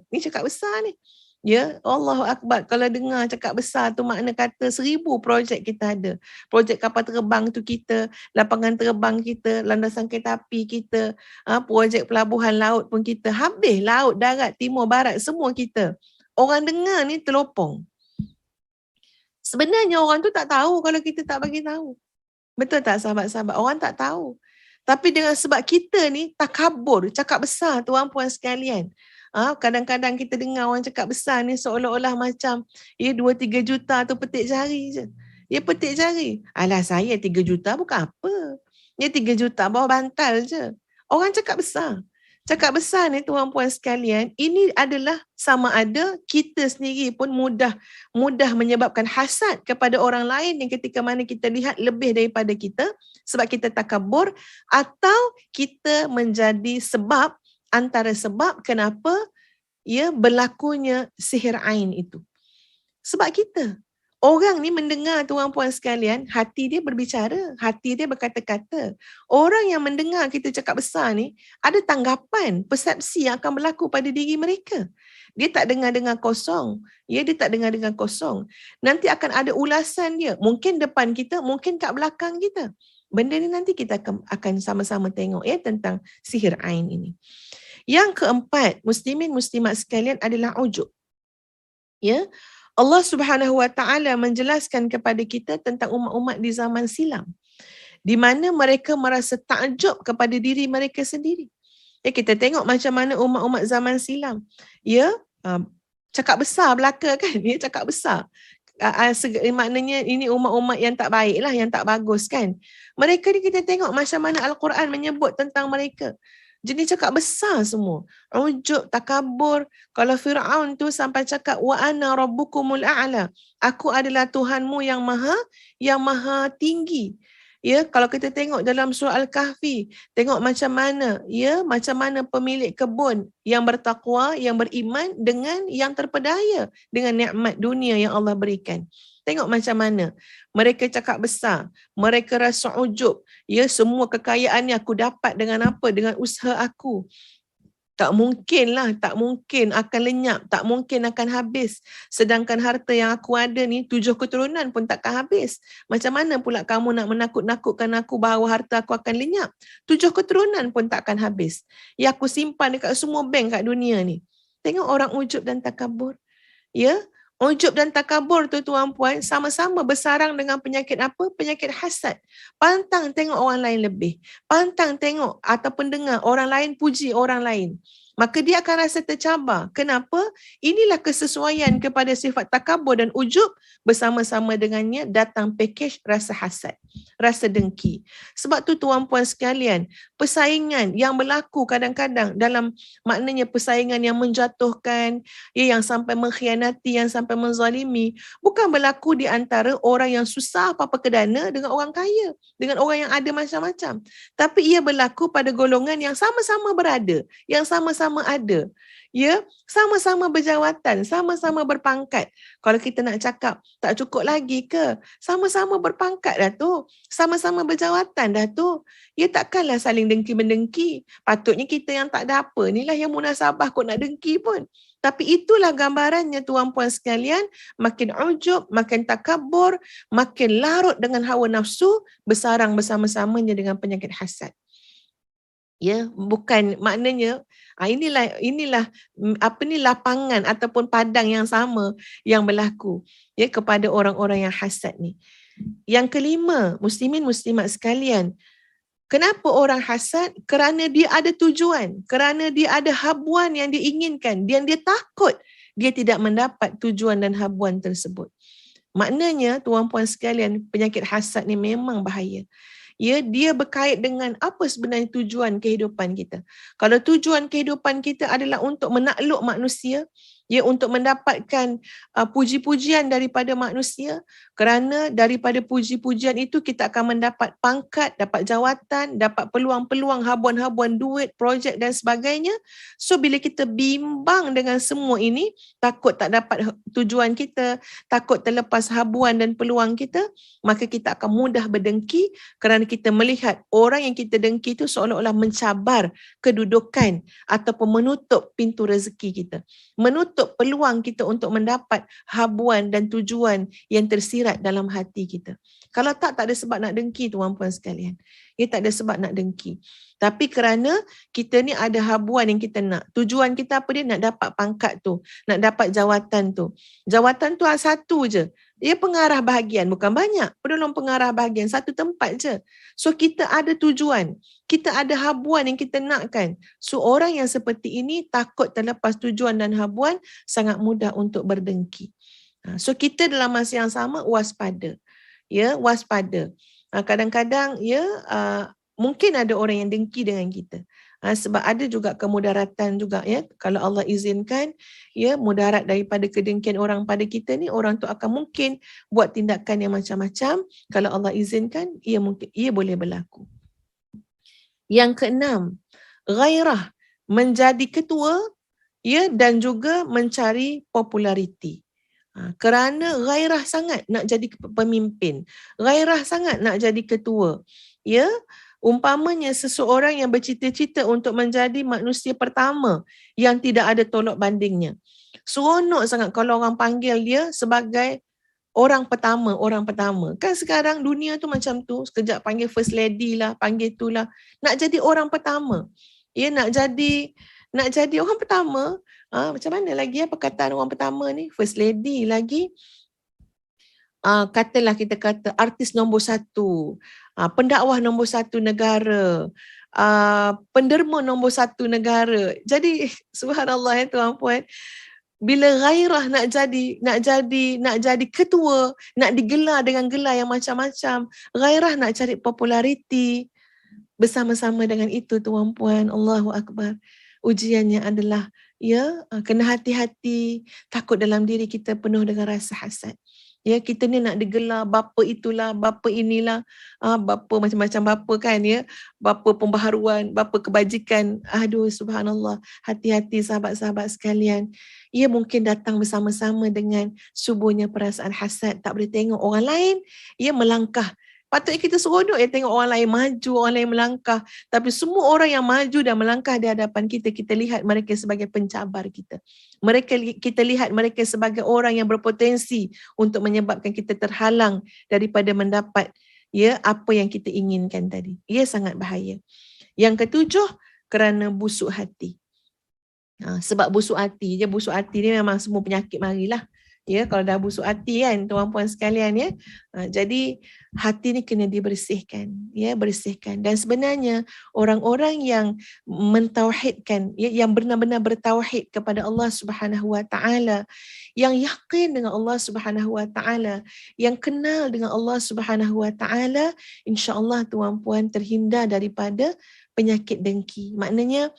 Ni cakap besar ni. Ya, Allahu Akbar. Kalau dengar cakap besar tu makna kata 1000 projek kita ada. Projek kapal terbang tu kita, lapangan terbang kita, landasan kereta api kita, projek pelabuhan laut pun kita. Habis laut, darat, timur, barat, semua kita. Orang dengar ni terlopong. Sebenarnya orang tu tak tahu kalau kita tak bagi tahu. Betul tak sahabat-sahabat? Orang tak tahu. Tapi dengan sebab kita ni takabur, cakap besar tuan-puan sekalian. Kadang-kadang kita dengar orang cakap besar ni seolah-olah macam 2-3 juta tu petik jari je. Ya petik jari. Alah saya 3 juta bukan apa. Ya 3 juta bawah bantal je. Orang cakap besar. Cakap besar ni tuan-puan sekalian, ini adalah sama ada kita sendiri pun mudah menyebabkan hasad kepada orang lain yang ketika mana kita lihat lebih daripada kita sebab kita takabur, atau kita menjadi sebab antara sebab kenapa berlakunya sihir ain itu. Sebab kita. Orang ni mendengar tuan-puan sekalian, hati dia berbicara, hati dia berkata-kata. Orang yang mendengar kita cakap besar ni, ada tanggapan, persepsi yang akan berlaku pada diri mereka. Dia tak dengar-dengar kosong. Dia tak dengar-dengar kosong. Nanti akan ada ulasan dia. Mungkin depan kita, mungkin kat belakang kita. Benda ni nanti kita akan sama-sama tengok tentang sihir ain ini. Yang keempat, muslimin muslimat sekalian adalah ujub. Allah Subhanahu Wa Taala menjelaskan kepada kita tentang umat-umat di zaman silam, di mana mereka merasa takjub kepada diri mereka sendiri. Kita tengok macam mana umat-umat zaman silam, cakap besar belaka kan, cakap besar. Maknanya ini umat-umat yang tak baik lah, yang tak bagus kan. Mereka ni kita tengok macam mana Al-Quran menyebut tentang mereka. Jenis cakap besar semua. Ujub, takabur. Kalau Fir'aun tu sampai cakap wa ana rabbukumul a'la. Aku adalah Tuhanmu yang maha tinggi. Kalau kita tengok dalam surah Al-Kahfi, tengok macam mana, macam mana pemilik kebun yang bertakwa, yang beriman dengan yang terpedaya dengan nikmat dunia yang Allah berikan. Tengok macam mana mereka cakap besar, mereka rasa ujub. Semua kekayaan ni aku dapat dengan apa? Dengan usaha aku. Tak mungkin akan lenyap, tak mungkin akan habis. Sedangkan harta yang aku ada ni 7 keturunan pun takkan habis. Macam mana pula kamu nak menakut-nakutkan aku bahawa harta aku akan lenyap? 7 keturunan pun takkan habis. Yang aku simpan dekat semua bank kat dunia ni. Tengok orang ujub dan takabur. Ujub dan takabur tu tuan-puan sama-sama bersarang dengan penyakit apa? Penyakit hasad. Pantang tengok orang lain lebih. Pantang tengok ataupun dengar orang lain puji orang lain. Maka dia akan rasa tercabar. Kenapa? Inilah kesesuaian kepada sifat takabur dan ujub, bersama-sama dengannya datang pakej rasa hasad, rasa dengki. Sebab tu tuan-puan sekalian, persaingan yang berlaku kadang-kadang dalam maknanya persaingan yang menjatuhkan, yang sampai mengkhianati, yang sampai menzalimi, bukan berlaku di antara orang yang susah apa-apa kedana dengan orang kaya, dengan orang yang ada macam-macam. Tapi ia berlaku pada golongan yang sama-sama berada, yang sama-sama ada. Sama-sama berjawatan, sama-sama berpangkat. Kalau kita nak cakap, tak cukup lagi ke? Sama-sama berpangkat dah tu. Sama-sama berjawatan dah tu. Takkanlah saling dengki-mendengki. Patutnya kita yang tak ada apa ni lah yang munasabah kau nak dengki pun. Tapi itulah gambarannya tuan-puan sekalian, makin ujub, makin takabur, makin larut dengan hawa nafsu, bersarang bersama-samanya dengan penyakit hasad. Bukan maknanya inilah lapangan ataupun padang yang sama yang berlaku kepada orang-orang yang hasad ni. Yang kelima, muslimin muslimat sekalian, kenapa orang hasad? Kerana dia ada tujuan, kerana dia ada habuan yang dia inginkan, dan dia takut dia tidak mendapat tujuan dan habuan tersebut. Maknanya tuan-puan sekalian, penyakit hasad ni memang bahaya. Dia berkait dengan apa sebenarnya tujuan kehidupan kita. Kalau tujuan kehidupan kita adalah untuk menakluk manusia, untuk mendapatkan puji-pujian daripada manusia, kerana daripada puji-pujian itu kita akan mendapat pangkat, dapat jawatan, dapat peluang-peluang, habuan-habuan duit, projek dan sebagainya. So bila kita bimbang dengan semua ini, takut tak dapat tujuan kita, takut terlepas habuan dan peluang kita, maka kita akan mudah berdengki kerana kita melihat orang yang kita dengki itu seolah-olah mencabar kedudukan ataupun menutup pintu rezeki kita, menutup menutup peluang kita untuk mendapat habuan dan tujuan yang tersirat dalam hati kita. Kalau tak ada sebab nak dengki tuan-puan sekalian. Tak ada sebab nak dengki. Tapi kerana kita ni ada habuan yang kita nak. Tujuan kita apa dia? Nak dapat pangkat tu. Nak dapat jawatan tu. Jawatan tu satu je. Dia pengarah bahagian, bukan banyak. Penolong pengarah bahagian, satu tempat je. So kita ada tujuan. Kita ada habuan yang kita nakkan. So orang yang seperti ini takut terlepas tujuan dan habuan, sangat mudah untuk berdengki. So kita dalam masa yang sama waspada. Waspada. Kadang-kadang mungkin ada orang yang dengki dengan kita. Sebab ada juga kemudaratan juga kalau Allah izinkan mudarat daripada kedengkian orang pada kita ni, orang tu akan mungkin buat tindakan yang macam-macam. Kalau Allah izinkan ia boleh berlaku. Yang keenam, ghairah, menjadi ketua dan juga mencari populariti. Kerana gairah sangat nak jadi pemimpin, gairah sangat nak jadi ketua. Umpamanya seseorang yang bercita-cita untuk menjadi manusia pertama yang tidak ada tolak bandingnya. Seronok sangat kalau orang panggil dia sebagai orang pertama. Kan sekarang dunia tu macam tu, sekejap panggil first lady lah, panggil tu lah. Nak jadi orang pertama. Nak jadi orang pertama. Macam mana lagi perkataan orang pertama ni? First lady lagi. Katalah kita kata artis nombor 1, pendakwah nombor 1 negara, penderma nombor 1 negara. Jadi subhanallah tuan-puan, bila gairah nak jadi ketua, nak digelar dengan gelar yang macam-macam, gairah nak cari populariti, bersama-sama dengan itu tuan-puan, Allahu Akbar, ujiannya adalah kena hati-hati, takut dalam diri kita penuh dengan rasa hasad. Kita ni nak digelar bapa itulah, bapa inilah, bapa macam-macam bapa kan bapa pembaharuan, bapa kebajikan. Aduh subhanallah, hati-hati sahabat-sahabat sekalian. Ia mungkin datang bersama-sama dengan suburnya perasaan hasad, tak boleh tengok orang lain melangkah. Patutnya kita seronok tengok orang lain maju, orang lain melangkah. Tapi semua orang yang maju dan melangkah di hadapan kita, kita lihat mereka sebagai pencabar kita. Kita lihat mereka sebagai orang yang berpotensi untuk menyebabkan kita terhalang daripada mendapat apa yang kita inginkan tadi. Ia sangat bahaya. Yang ketujuh, kerana busuk hati. Sebab busuk hati ni memang semua penyakit marilah. Kalau dah busuk hati kan tuan-puan sekalian jadi hati ni kena dibersihkan, bersihkan. Dan sebenarnya orang-orang yang mentauhidkan, yang benar-benar bertauhid kepada Allah Subhanahu Wa Taala, yang yakin dengan Allah Subhanahu Wa Taala, yang kenal dengan Allah Subhanahu Wa Taala, insya-Allah tuan-puan terhindar daripada penyakit dengki. Maknanya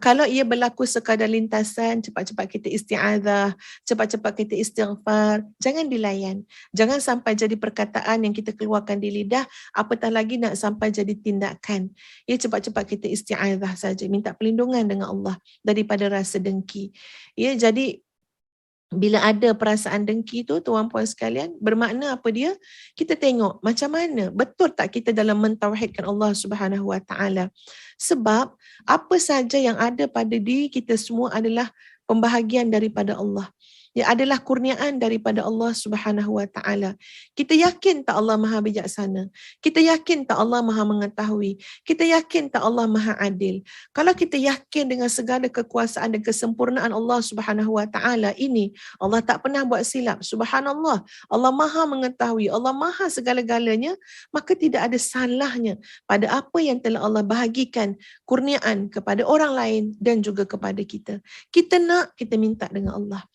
kalau ia berlaku sekadar lintasan, cepat-cepat kita isti'adzah, cepat-cepat kita istighfar, jangan dilayan. Jangan sampai jadi perkataan yang kita keluarkan di lidah, apatah lagi nak sampai jadi tindakan. Cepat-cepat kita isti'adzah saja, minta perlindungan dengan Allah daripada rasa dengki. Jadi bila ada perasaan dengki tu tuan-puan sekalian, bermakna apa dia? Kita tengok macam mana, betul tak kita dalam mentauhidkan Allah Subhanahu Wa Taala. Sebab apa saja yang ada pada diri kita semua adalah pembahagian daripada Allah. Adalah kurniaan daripada Allah Subhanahu Wa Taala. Kita yakin tak Allah Maha Bijaksana? Kita yakin tak Allah Maha Mengetahui? Kita yakin tak Allah Maha Adil? Kalau kita yakin dengan segala kekuasaan dan kesempurnaan Allah Subhanahu Wa Taala ini, Allah tak pernah buat silap. Subhanallah, Allah Maha Mengetahui, Allah Maha segala-galanya, maka tidak ada salahnya pada apa yang telah Allah bahagikan kurniaan kepada orang lain dan juga kepada kita. Kita nak, kita minta dengan Allah.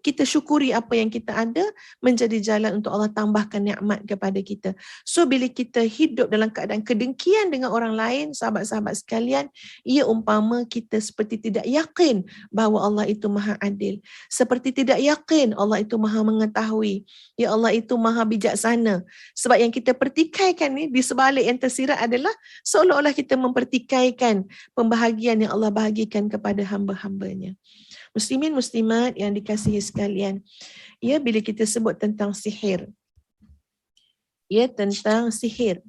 Kita syukuri apa yang kita ada, menjadi jalan untuk Allah tambahkan nikmat kepada kita. So bila kita hidup dalam keadaan kedengkian dengan orang lain, sahabat-sahabat sekalian, ia umpama kita seperti tidak yakin bahawa Allah itu Maha Adil, seperti tidak yakin Allah itu Maha Mengetahui, Allah itu Maha Bijaksana. Sebab yang kita pertikaikan ni di sebalik yang tersirat adalah seolah-olah kita mempertikaikan pembahagian yang Allah bahagikan kepada hamba-hambanya. Muslimin muslimat yang dikasihi sekalian, bila kita sebut tentang sihir, tentang sihir,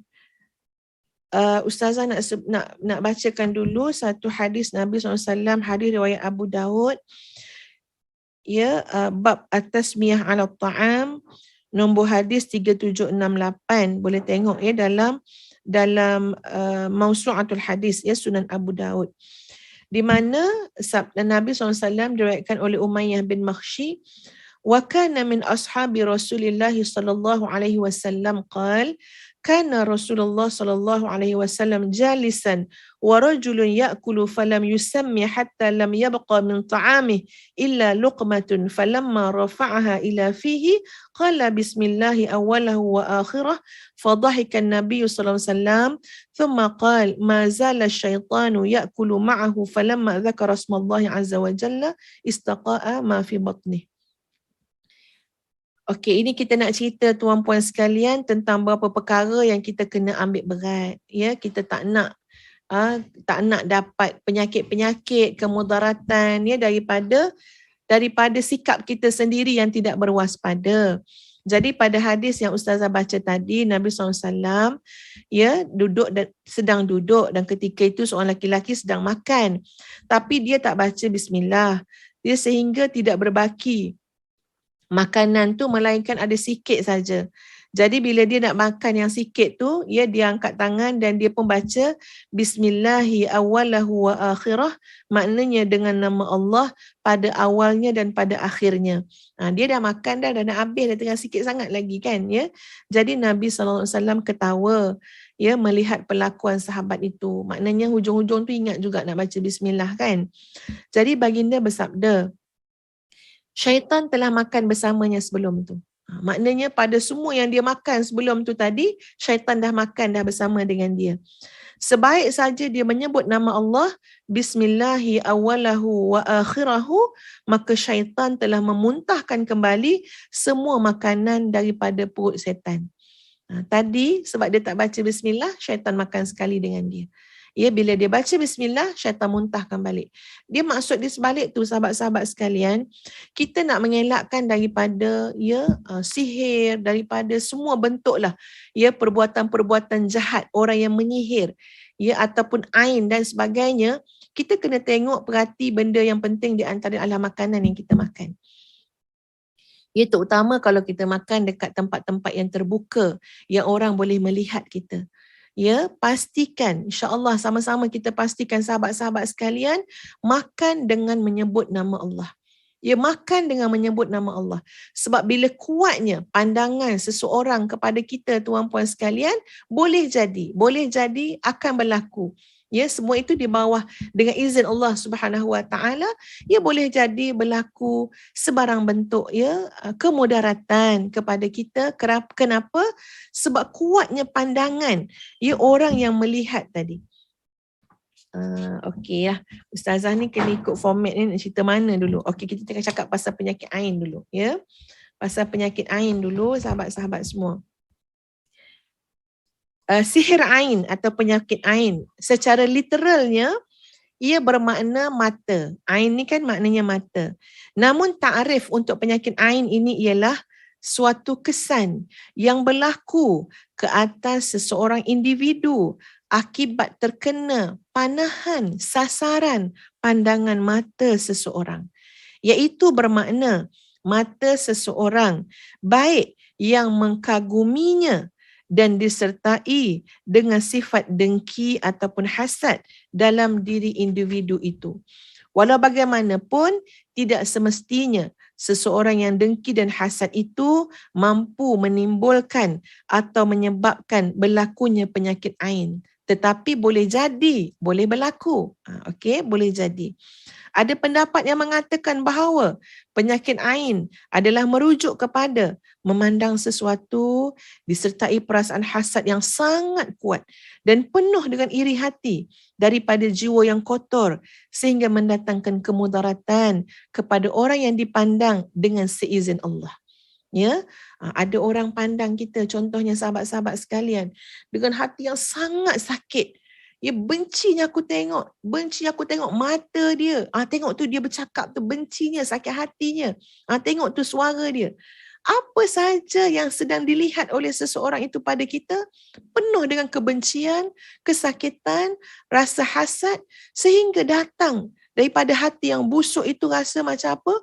Ustazah nak bacakan dulu satu hadis Nabi SAW, hadis riwayat Abu Daud. ya, bab at-tasmiyah 'ala ta'am, nombor hadis 3768. Boleh tengok ya dalam Mausu'atul Hadis ya, Sunan Abu Daud. Di mana sabda Nabi SAW diriwayatkan oleh Umayyah bin Makhshi, wa kana min ashabi Rasulillah sallallahu alaihi wasallam qala kana Rasulullah sallallahu alaihi wasallam jalisan wa rajulun ya'kulu falam yusammi hatta lam yabqa min ta'amih illa luqmatun falamma rafa'aha ila fihi qala bismillahi awwalahu wa akhirah fadhahika an-nabiy sallallahu alaihi wasallam thumma qala ma zala asy-syaitanu ya'kulu ma'ahu falamma dzakara ismallahi azza wa jalla istaqa'a ma fi batnih. Okey, ini kita nak cerita tuan-puan sekalian tentang beberapa perkara yang kita kena ambil berat. Ya, kita tak nak dapat penyakit-penyakit, kemudaratan ya daripada sikap kita sendiri yang tidak berwaspada. Jadi pada hadis yang Ustazah baca tadi, Nabi SAW ya sedang duduk dan ketika itu seorang lelaki sedang makan. Tapi dia tak baca bismillah. Dia sehingga tidak berbaki makanan tu, melainkan ada sikit saja. Jadi bila dia nak makan yang sikit tu, ya, dia angkat tangan dan dia pun baca bismillahi awwalahu wa akhirah, maknanya dengan nama Allah pada awalnya dan pada akhirnya. Dia dah makan dah nak habis, dah tengah sikit sangat lagi kan, ya. Jadi Nabi SAW ketawa ya melihat perlakuan sahabat itu. Maknanya hujung-hujung tu ingat juga nak baca bismillah kan. Jadi baginda bersabda, syaitan telah makan bersamanya sebelum tu. Maknanya pada semua yang dia makan sebelum tu tadi, syaitan dah makan dah bersama dengan dia. Sebaik saja dia menyebut nama Allah, bismillahi awwalahu wa akhirahu, maka syaitan telah memuntahkan kembali semua makanan daripada perut setan. Tadi sebab dia tak baca bismillah, syaitan makan sekali dengan dia. Ya, bila dia baca bismillah, syaitan muntahkan balik. Dia maksud di sebalik tu, sahabat-sahabat sekalian, kita nak mengelakkan daripada sihir, daripada semua bentuk lah, ya, perbuatan-perbuatan jahat, orang yang menyihir, ya, ataupun ain dan sebagainya. Kita kena tengok, perhati benda yang penting di antara adalah makanan yang kita makan. Ya, terutama kalau kita makan dekat tempat-tempat yang terbuka, yang orang boleh melihat kita. Ya, pastikan, insya-Allah sama-sama kita pastikan sahabat-sahabat sekalian, makan dengan menyebut nama Allah. Ya, makan dengan menyebut nama Allah. Sebab bila kuatnya pandangan seseorang kepada kita, tuan-puan sekalian, boleh jadi akan berlaku. Ya, semua itu di bawah dengan izin Allah Subhanahu Wa Taala. Ya, boleh jadi berlaku sebarang bentuk ya kemudaratan kepada kita. Kenapa? Sebab kuatnya pandangan ya orang yang melihat tadi. Okey ya. Ustazah ni kena ikut format ni, nak cerita mana dulu? Okey, kita tengah cakap pasal penyakit ain dulu ya. Pasal penyakit ain dulu, sahabat-sahabat semua. Sihir ain atau penyakit ain secara literalnya ia bermakna mata. Ain ni kan maknanya mata. Namun takrif untuk penyakit ain ini ialah suatu kesan yang berlaku ke atas seseorang individu akibat terkena panahan sasaran pandangan mata seseorang. Iaitu bermakna mata seseorang baik yang mengkaguminya dan disertai dengan sifat dengki ataupun hasad dalam diri individu itu. Walau bagaimanapun, tidak semestinya seseorang yang dengki dan hasad itu mampu menimbulkan atau menyebabkan berlakunya penyakit ain. Tetapi boleh jadi, boleh berlaku. Okey, boleh jadi. Ada pendapat yang mengatakan bahawa penyakit ain adalah merujuk kepada memandang sesuatu disertai perasaan hasad yang sangat kuat dan penuh dengan iri hati daripada jiwa yang kotor sehingga mendatangkan kemudaratan kepada orang yang dipandang dengan seizin Allah. Ya, ada orang pandang kita, contohnya sahabat-sahabat sekalian, dengan hati yang sangat sakit. Ya, bencinya aku tengok mata dia. Tengok tu dia bercakap tu, bencinya, sakit hatinya. Tengok tu suara dia. Apa saja yang sedang dilihat oleh seseorang itu pada kita, penuh dengan kebencian, kesakitan, rasa hasad, sehingga datang daripada hati yang busuk itu rasa macam apa?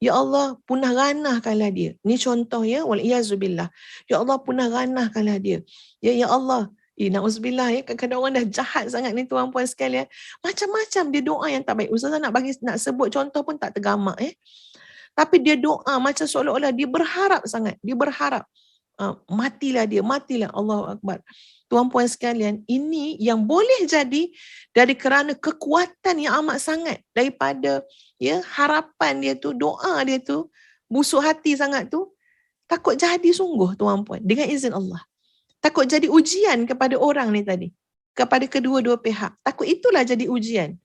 Ya Allah, punah ranahkanlah dia. Ni contoh ya, wal-iyazubillah. Ya Allah, punah ranahkanlah dia. Ya Allah, na'udzubillah ya, kadang-kadang orang dah jahat sangat ni tuan-puan sekalian. Macam-macam dia doa yang tak baik. Ustazah nak sebut contoh pun tak tergamak Tapi dia doa macam seolah-olah dia berharap sangat. Dia berharap. Matilah dia, matilah. Allahu Akbar. Tuan-puan sekalian, ini yang boleh jadi dari kerana kekuatan yang amat sangat daripada harapan dia tu, doa dia tu, busuk hati sangat tu, takut jadi sungguh tuan-puan dengan izin Allah. Takut jadi ujian kepada orang ni tadi, kepada kedua-dua pihak. Takut itulah jadi ujian.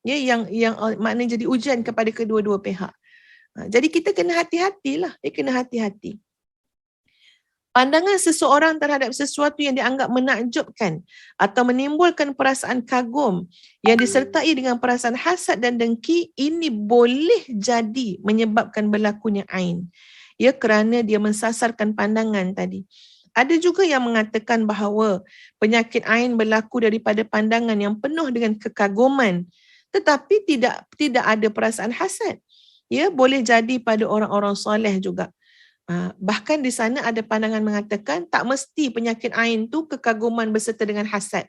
Yang maknanya jadi ujian kepada kedua-dua pihak. Jadi kita kena hati-hatilah, kena hati-hati. Pandangan seseorang terhadap sesuatu yang dianggap menakjubkan atau menimbulkan perasaan kagum yang disertai dengan perasaan hasad dan dengki, ini boleh jadi menyebabkan berlakunya ain. Kerana dia mensasarkan pandangan tadi. Ada juga yang mengatakan bahawa penyakit ain berlaku daripada pandangan yang penuh dengan kekaguman, tetapi tidak ada perasaan hasad. Boleh jadi pada orang-orang soleh juga. Bahkan di sana ada pandangan mengatakan tak mesti penyakit ain tu kekaguman berserta dengan hasad.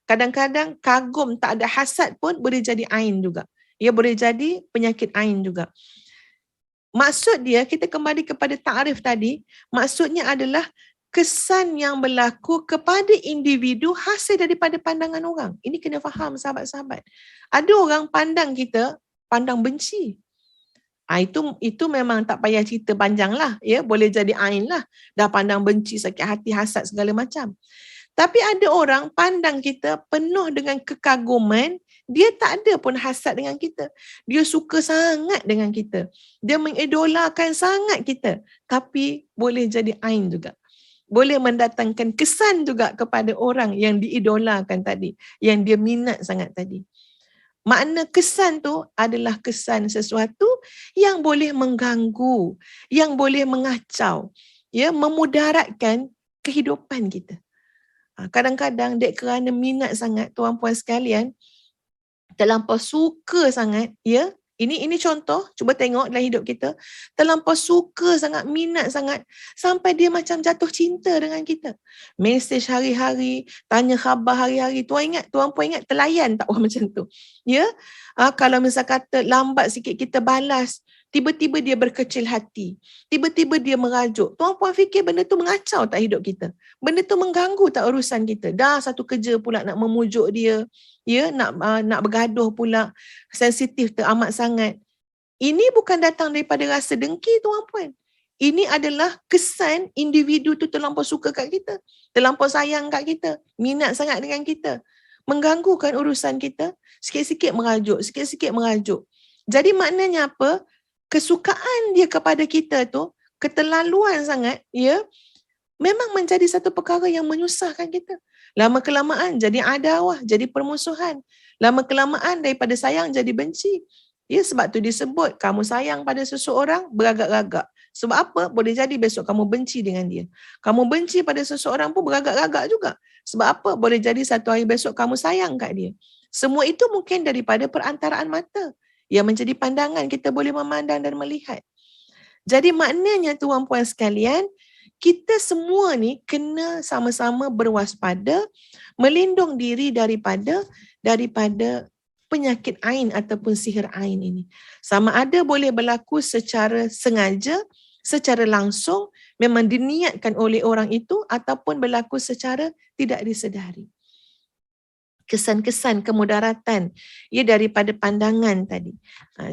Kadang-kadang kagum tak ada hasad pun boleh jadi ain juga. Boleh jadi penyakit ain juga. Maksud dia, kita kembali kepada ta'rif tadi, maksudnya adalah kesan yang berlaku kepada individu hasil daripada pandangan orang. Ini kena faham sahabat-sahabat. Ada orang pandang kita, pandang benci. Itu memang tak payah cerita panjang lah. Boleh jadi ain lah. Dah pandang benci, sakit hati, hasad segala macam. Tapi ada orang pandang kita penuh dengan kekaguman, dia tak ada pun hasad dengan kita. Dia suka sangat dengan kita. Dia mengidolakan sangat kita. Tapi boleh jadi ain juga. Boleh mendatangkan kesan juga kepada orang yang diidolakan tadi. Yang dia minat sangat tadi. Makna kesan tu adalah kesan sesuatu yang boleh mengganggu, yang boleh mengacau, memudaratkan kehidupan kita. Kadang-kadang dek kerana minat sangat tuan-puan sekalian, terlampau suka sangat, ini contoh, cuba tengok dalam hidup kita, terlampau suka sangat, minat sangat, sampai dia macam jatuh cinta dengan kita. Mesej hari-hari, tanya khabar hari-hari. Tuan-puan ingat telayan tak orang macam tu? Kalau misal kata lambat sikit kita balas, tiba-tiba dia berkecil hati, tiba-tiba dia merajuk. Tuan-puan fikir benda tu mengacau tak hidup kita? Benda tu mengganggu tak urusan kita? Dah satu kerja pula nak memujuk dia, nak bergaduh pula, sensitif teramat sangat. Ini bukan datang daripada rasa dengki tuan-puan. Ini adalah kesan individu tu terlampau suka kat kita, terlampau sayang kat kita, minat sangat dengan kita. Mengganggukan urusan kita, sikit-sikit merajuk. Jadi maknanya apa? Kesukaan dia kepada kita tu, keterlaluan sangat, memang menjadi satu perkara yang menyusahkan kita. Lama-kelamaan jadi adawah, jadi permusuhan. Lama-kelamaan daripada sayang jadi benci. Sebab tu disebut, kamu sayang pada seseorang, beragak-ragak. Sebab apa? Boleh jadi besok kamu benci dengan dia. Kamu benci pada seseorang pun beragak-ragak juga. Sebab apa? Boleh jadi satu hari besok kamu sayang kat dia. Semua itu mungkin daripada perantaraan mata yang menjadi pandangan kita boleh memandang dan melihat. Jadi maknanya tuan-puan sekalian, kita semua ni kena sama-sama berwaspada, melindung diri daripada penyakit ain ataupun sihir ain ini. Sama ada boleh berlaku secara sengaja, secara langsung, memang diniatkan oleh orang itu, ataupun berlaku secara tidak disedari. Kesan-kesan kemudaratan daripada pandangan tadi.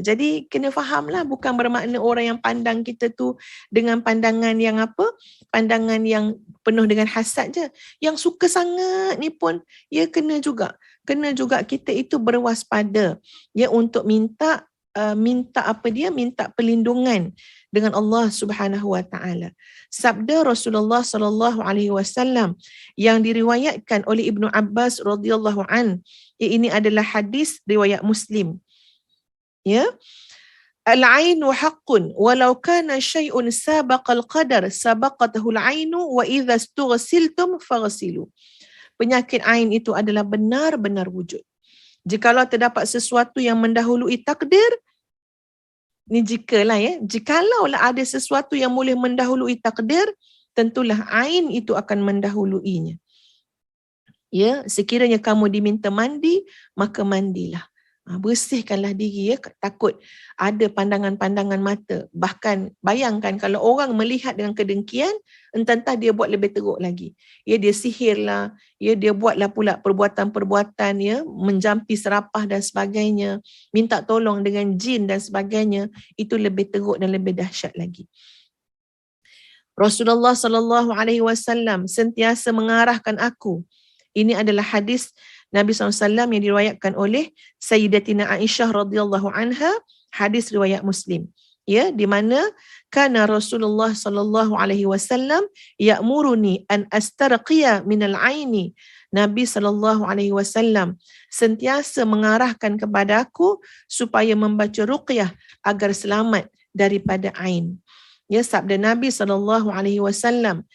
Jadi kena fahamlah, bukan bermakna orang yang pandang kita tu dengan pandangan yang apa? Pandangan yang penuh dengan hasad je. Yang suka sangat ni pun kena juga kita itu berwaspada untuk minta perlindungan dengan Allah Subhanahu wa taala. Sabda Rasulullah sallallahu alaihi wasallam yang diriwayatkan oleh Ibnu Abbas radhiyallahu an, ini adalah hadis riwayat Muslim. Al-ainu haqqun walau kana syai'un sabaqal qadar sabaqatahu al-ainu wa idza istughsiltum faghsilu. Penyakit ain itu adalah benar-benar wujud. Jikalau terdapat sesuatu yang mendahului takdir, Ni jikalah ya, jikalaulah ada sesuatu yang boleh mendahului takdir, tentulah ain itu akan mendahuluinya. Ya, sekiranya kamu diminta mandi, maka mandilah. Bersihkanlah diri ya, takut ada pandangan-pandangan mata. Bahkan bayangkan kalau orang melihat dengan kedengkian, entah-entah dia buat lebih teruk lagi. Ya, dia sihirlah, ya, dia buatlah pula perbuatan-perbuatan ya, menjampi serapah dan sebagainya, minta tolong dengan jin dan sebagainya, itu lebih teruk dan lebih dahsyat lagi. Rasulullah sallallahu alaihi wasallam sentiasa mengarahkan aku. Ini adalah hadis Nabi SAW yang diriwayatkan oleh Sayyidatina Aisyah radhiyallahu anha, hadis riwayat Muslim. Ya, di mana kana Rasulullah sallallahu alaihi wasallam ya'muruni an astarqiya minal aini. Nabi sallallahu alaihi wasallam sentiasa mengarahkan kepada aku supaya membaca ruqyah agar selamat daripada ain. Ya, sabda Nabi sallallahu alaihi wasallam,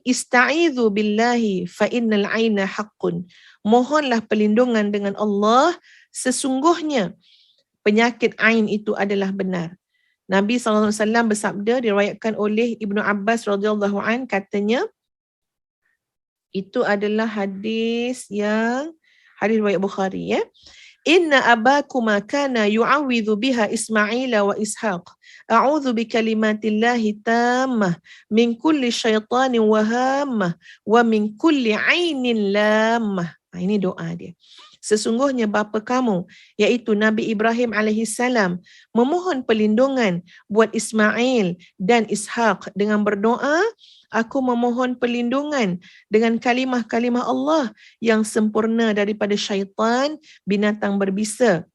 ista'idzu billahi fa innal aina haqqun. Mohonlah perlindungan dengan Allah, sesungguhnya penyakit ain itu adalah benar. Nabi sallallahu alaihi wasallam bersabda, diriwayatkan oleh Ibnu Abbas radhiyallahu an, katanya itu adalah hadis riwayat Bukhari ya. Inna abakuma kana yu'awwidhu biha Ismaila wa Ishaq. A'udzu bikalimatillahi tammah min kulli syaitanin wa hammah wa min kulli ainin lammah. Ini doa dia. Sesungguhnya bapa kamu, iaitu Nabi Ibrahim alaihissalam, memohon perlindungan buat Ismail dan Ishaq dengan berdoa, aku memohon perlindungan dengan kalimah-kalimah Allah yang sempurna daripada syaitan, binatang berbisa,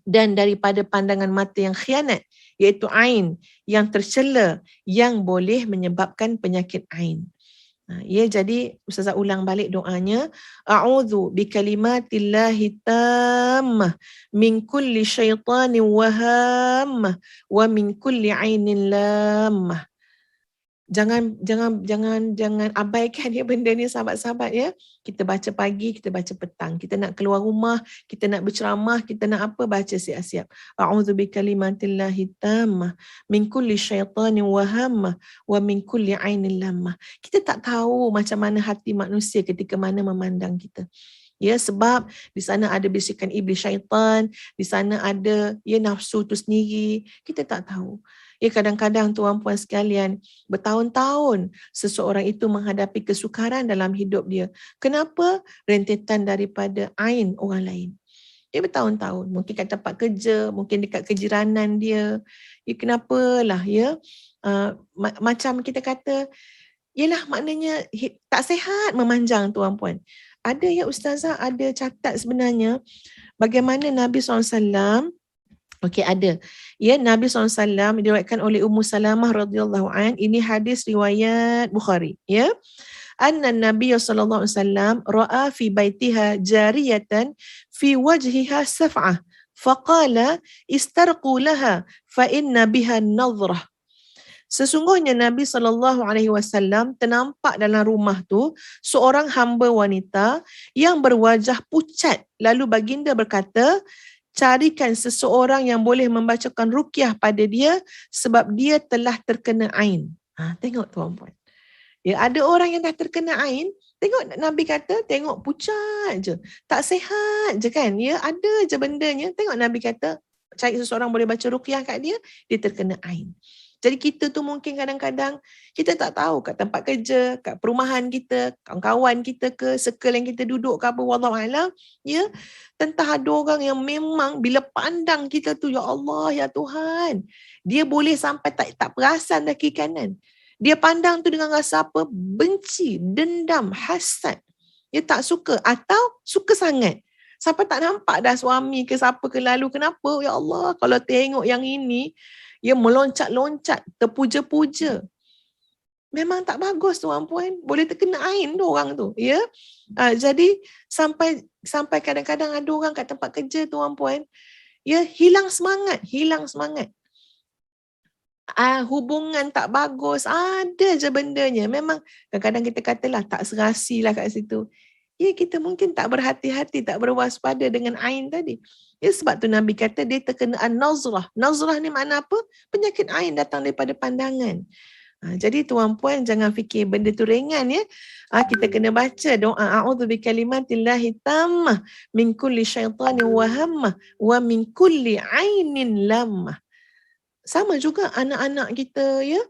dan daripada pandangan mata yang khianat, iaitu ain, yang tercela, yang boleh menyebabkan penyakit ain. Ya, jadi Ustazah ulang balik doanya. A'udzu bikalimatillahi tammah min kulli syaitanin wa hammah wa min kulli ainin lammah. Jangan abaikan ya benda ni sahabat-sahabat ya. Kita baca pagi, kita baca petang. Kita nak keluar rumah, kita nak berceramah, kita nak apa, baca siap-siap. A'udzu bikalimatillahi tammah min kulli syaitanin wa hammah wa min kulli ainin lammah. Kita tak tahu macam mana hati manusia ketika mana memandang kita. Ya, sebab di sana ada bisikan iblis syaitan, di sana ada ya nafsu tu sendiri. Kita tak tahu. Ya, kadang-kadang tuan-puan sekalian, bertahun-tahun seseorang itu menghadapi kesukaran dalam hidup dia. Kenapa? Rentetan daripada ain orang lain. Ya, bertahun-tahun. Mungkin kat tempat kerja, mungkin dekat kejiranan dia. Ya, kenapalah ya. Macam kita kata, yelah maknanya tak sihat memanjang tuan-puan. Ada ya Ustazah, ada catat sebenarnya bagaimana Nabi SAW. Okey, ada. Ya, Nabi SAW diriwayatkan oleh Ummu Salamah radhiyallahu an. Ini hadis riwayat Bukhari. Ya. Anna Nabi sallallahu alaihi wasallam ra'a fi baitiha jariyatan fi wajhiha saf'ah. Faqala istarqu laha fa inna biha nadhrah. Sesungguhnya Nabi SAW ternampak dalam rumah tu seorang hamba wanita yang berwajah pucat. Lalu baginda berkata, carikan seseorang yang boleh membacakan ruqyah pada dia sebab dia telah terkena ain. Tengok tuan-puan. Ya, ada orang yang dah terkena ain, tengok Nabi kata, tengok pucat je. Tak sihat je kan. Ya, ada je bendanya. Tengok Nabi kata, cari seseorang boleh baca ruqyah kat dia, dia terkena ain. Jadi kita tu mungkin kadang-kadang kita tak tahu kat tempat kerja, kat perumahan kita, kawan-kawan kita ke, circle yang kita duduk ke apa, wallahualam, ya, tentang ada orang yang memang bila pandang kita tu, ya Allah, ya Tuhan, dia boleh sampai tak perasan dah kiri kanan. Dia pandang tu dengan rasa apa? Benci, dendam, hasad. Dia tak suka atau suka sangat. Sampai tak nampak dah suami ke siapa ke lalu. Kenapa? Ya Allah, kalau tengok yang ini, ia meloncat-loncat, terpuja-puja. Memang tak bagus tuan-puan. Boleh terkena ain tu orang tu. Ya? Jadi sampai kadang-kadang ada orang kat tempat kerja tuan-puan, ya, hilang semangat. Hubungan tak bagus. Ada je bendanya. Memang kadang-kadang kita katalah tak serasi lah kat situ. Ya, kita mungkin tak berhati-hati, tak berwaspada dengan ain tadi. Ya, sebab tu Nabi kata dia terkena an-nazrah. Nazrah ni makna apa? Penyakit ain datang daripada pandangan. Jadi tuan puan jangan fikir benda tu ringan ya. Kita kena baca doa a'udzu bikalimatillahi tammah min kulli syaitanin wa hammah wa min kulli ainin lammah. Sama juga anak-anak kita ya.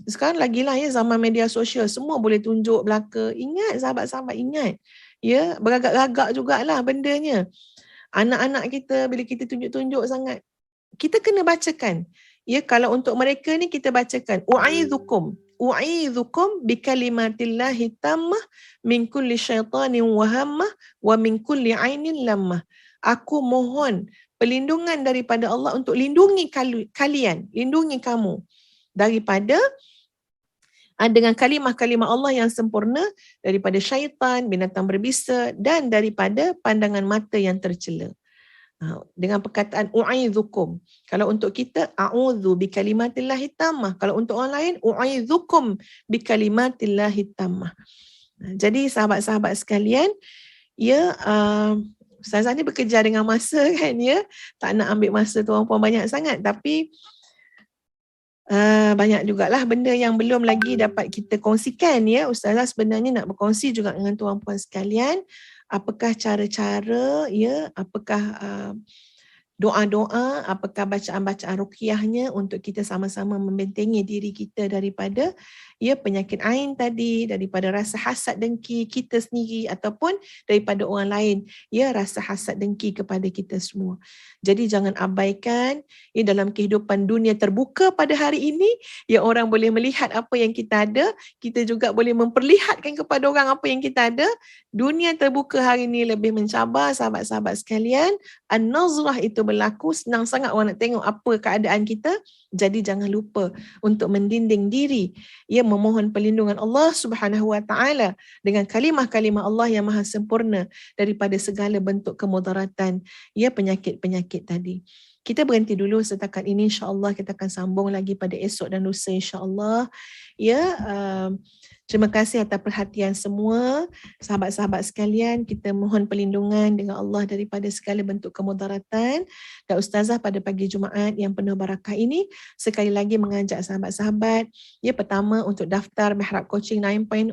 Sekarang lagilah ya zaman media sosial, semua boleh tunjuk belaka. Ingat sahabat-sahabat, ingat. Ya, beragak-agak jugalah bendanya. Anak-anak kita bila kita tunjuk-tunjuk sangat, kita kena bacakan. Ya, kalau untuk mereka ni kita bacakan u'idzukum bikalimatillahi tammah min kulli syaitanin wa hammah wa min kulli ainin lammah. Aku mohon perlindungan daripada Allah untuk lindungi kalian, lindungi kamu daripada dengan kalimah-kalimah Allah yang sempurna, daripada syaitan, binatang berbisa dan daripada pandangan mata yang tercela. Dengan perkataan u'idzukum. Kalau untuk kita a'udzu bikalimatillahi tammah. Kalau untuk orang lain u'idzukum bikalimatillahi tammah. Jadi sahabat-sahabat sekalian, ya, Ustazah ni bekerja dengan masa kan ya. Tak nak ambil masa tuan puan banyak sangat, tapi banyak jugalah benda yang belum lagi dapat kita kongsikan ya. Ustazah sebenarnya nak berkongsi juga dengan tuan puan sekalian. Apakah cara-cara ya, apakah doa-doa, apakah bacaan-bacaan ruqyahnya untuk kita sama-sama membentengi diri kita daripada ya penyakit ain tadi, daripada rasa hasad dengki kita sendiri ataupun daripada orang lain ya rasa hasad dengki kepada kita semua. Jadi jangan abaikan ya, dalam kehidupan dunia terbuka pada hari ini ya, orang boleh melihat apa yang kita ada, kita juga boleh memperlihatkan kepada orang apa yang kita ada. Dunia terbuka hari ini lebih mencabar sahabat-sahabat sekalian. An-nazrah itu berlaku, senang sangat orang nak tengok apa keadaan kita. Jadi jangan lupa untuk mendinding diri, ya, memohon perlindungan Allah Subhanahu Wa Taala dengan kalimah-kalimah Allah yang maha sempurna daripada segala bentuk kemudaratan, ya, penyakit-penyakit tadi. Kita berhenti dulu setakat ini, insya-Allah kita akan sambung lagi pada esok dan lusa insya-Allah. Ya, terima kasih atas perhatian semua sahabat-sahabat sekalian. Kita mohon perlindungan dengan Allah daripada segala bentuk kemudaratan. Dan Ustazah pada pagi Jumaat yang penuh barakah ini sekali lagi mengajak sahabat-sahabat, ya, pertama untuk daftar Mihrab Coaching 9.0,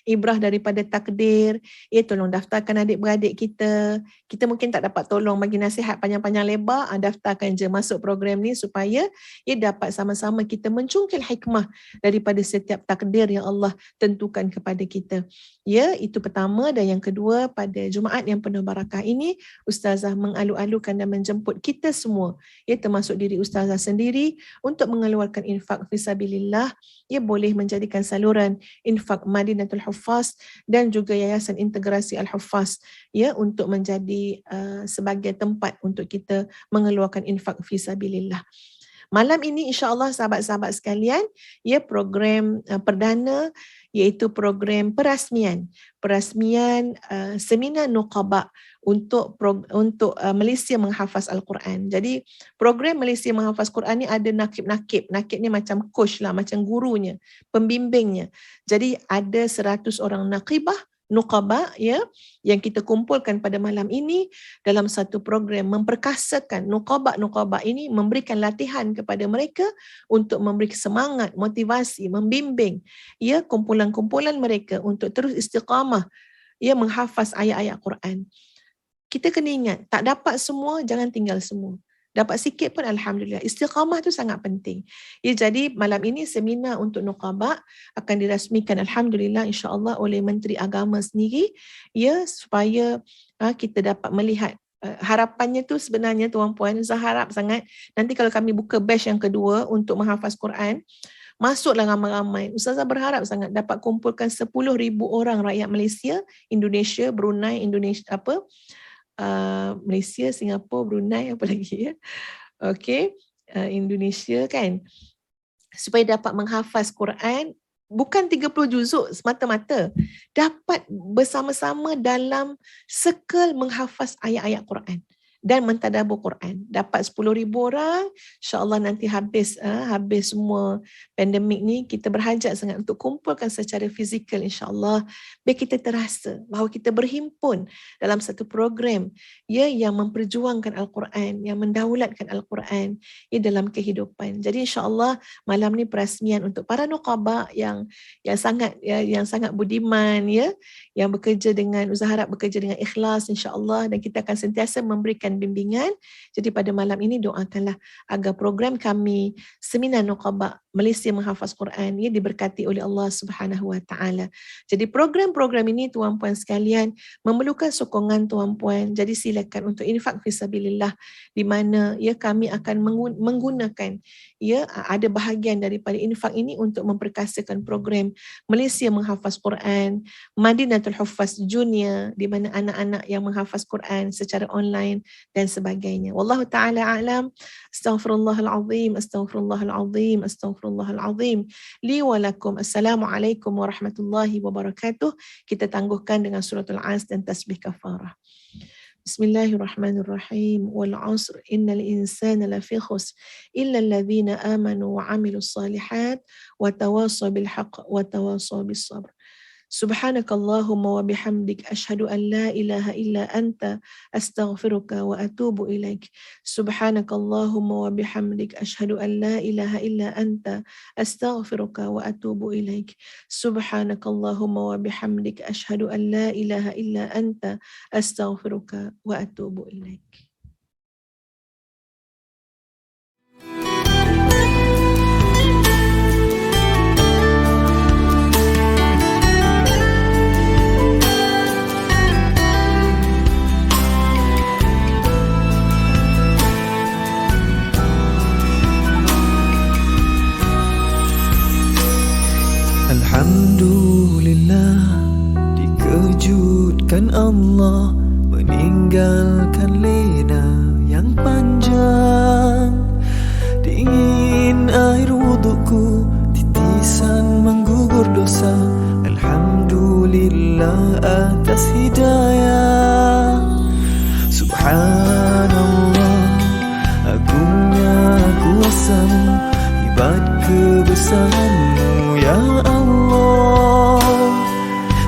ibrah daripada takdir. Ya, tolong daftarkan adik-beradik kita. Kita mungkin tak dapat tolong bagi nasihat panjang-panjang lebar, daftarkan je masuk program ni supaya ia dapat sama-sama kita mencungkil hikmah daripada setiap takdir yang Allah tentukan kepada kita. Ya, itu pertama. Dan yang kedua, pada Jumaat yang penuh barakah ini, Ustazah mengalu-alukan dan menjemput kita semua, ya, termasuk diri Ustazah sendiri, untuk mengeluarkan infak fisabilillah. Ya, boleh menjadikan saluran infak Madinatul Huffaz dan juga Yayasan Integrasi Al-Huffaz, ya, untuk menjadi sebagai tempat untuk kita mengeluarkan infak fisabilillah. Malam ini insya-Allah sahabat-sahabat sekalian, ya, program perdana iaitu program perasmian seminar Nuqaba untuk Malaysia menghafaz Al-Quran. Jadi program Malaysia menghafaz Quran ni ada nakib-nakib. Nakib ni macam coach lah, macam gurunya, pembimbingnya. Jadi ada 100 orang naqibah, Nuqaba, ya, yang kita kumpulkan pada malam ini dalam satu program memperkasakan Nuqaba ini, memberikan latihan kepada mereka untuk memberi semangat, motivasi, membimbing, ya, kumpulan-kumpulan mereka untuk terus istiqamah, ya, menghafaz ayat-ayat Quran. Kita kena ingat, tak dapat semua, jangan tinggal semua. Dapat sikit pun alhamdulillah. Istiqamah tu sangat penting. Ya, jadi malam ini seminar untuk Nuqaba akan dirasmikan alhamdulillah insya-Allah oleh Menteri Agama sendiri, ya, supaya kita dapat melihat harapannya tu sebenarnya tuan puan, saya harap sangat nanti kalau kami buka batch yang kedua untuk menghafaz Quran, masuklah ramai-ramai. Ustazah berharap sangat dapat kumpulkan 10,000 orang rakyat Malaysia, Indonesia, Brunei, Indonesia, Malaysia, Singapura, Brunei, apa lagi, ya. Okey, Indonesia kan, supaya dapat menghafaz Quran, bukan 30 juzuk semata-mata, dapat bersama-sama dalam circle menghafaz ayat-ayat Quran. dan mentadabbur Quran. Dapat 10,000 orang, insya-Allah nanti habis semua pandemik ni, kita berhajat sangat untuk kumpulkan secara fizikal insya-Allah, biar kita terasa bahawa kita berhimpun dalam satu program yang memperjuangkan Al-Quran, yang mendaulatkan Al-Quran dalam kehidupan. Jadi insya-Allah malam ni perasmian untuk para nuqaba yang sangat budiman yang bekerja dengan usaha harap bekerja dengan ikhlas insya-Allah, dan kita akan sentiasa memberikan bimbingan. Jadi pada malam ini doakanlah agar program kami Seminar Nuqaba Malaysia Menghafaz Quran diberkati oleh Allah Subhanahu Wa Taala. Jadi program-program ini tuan-puan sekalian memerlukan sokongan tuan-puan. Jadi silakan untuk infak fisabilillah, di mana kami akan menggunakan ada bahagian daripada infak ini untuk memperkasakan program Malaysia Menghafaz Quran, Madinatul Huffaz Junior, di mana anak-anak yang menghafaz Quran secara online dan sebagainya. Wallahu taala a'lam. Astaghfirullahalazim, astaghfirullahalazim, astaghfirullahalazim. Li wa lakum. Assalamualaikum warahmatullahi wabarakatuh. Kita tangguhkan dengan suratul As dan tasbih kafarah. Bismillahirrahmanirrahim. Wal 'asr innal insana lafi khusr illa alladhina amanu wa 'amilus salihat wa tawasaw bil haqq wa tawasaw bis sabr. Subhanakallahumma wa bihamdik asyhadu an la ilaha illa anta astaghfiruka wa atubu ilaik. Subhanakallahumma wa bihamdik asyhadu an la ilaha illa anta astaghfiruka wa atubu ilaik. Subhanakallahumma wa bihamdik asyhadu an la ilaha illa anta astaghfiruka wa atubu ilaik.
Alhamdulillah, dikejutkan Allah meninggalkan lena yang panjang. Dingin air wudukku, titisan menggugur dosa. Alhamdulillah atas hidayah. Subhanallah, agungnya kuasamu, hebat kebesaranmu ya Allah.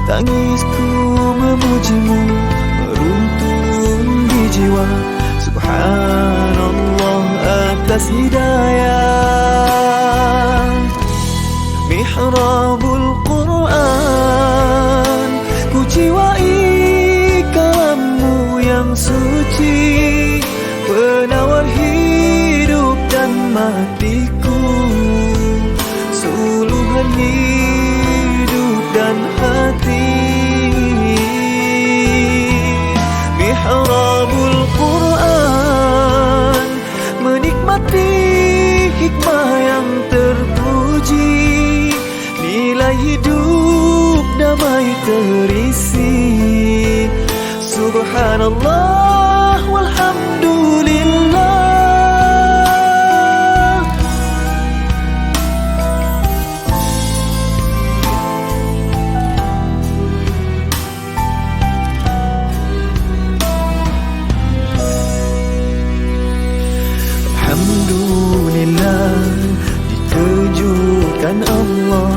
Tangisku memujimu, meruntun di jiwa. Subhanallah atas hidayah. Mihrabul Quran, ku jiwai kalammu yang suci, penawar hidup dan matiku, suluhan hidup dan hati. Mihrabul Quran, menikmati hikmah yang terpuji, nilai hidup damai terisi. Subhanallah walhamdulillah. Alhamdulillah, dikejutkan Allah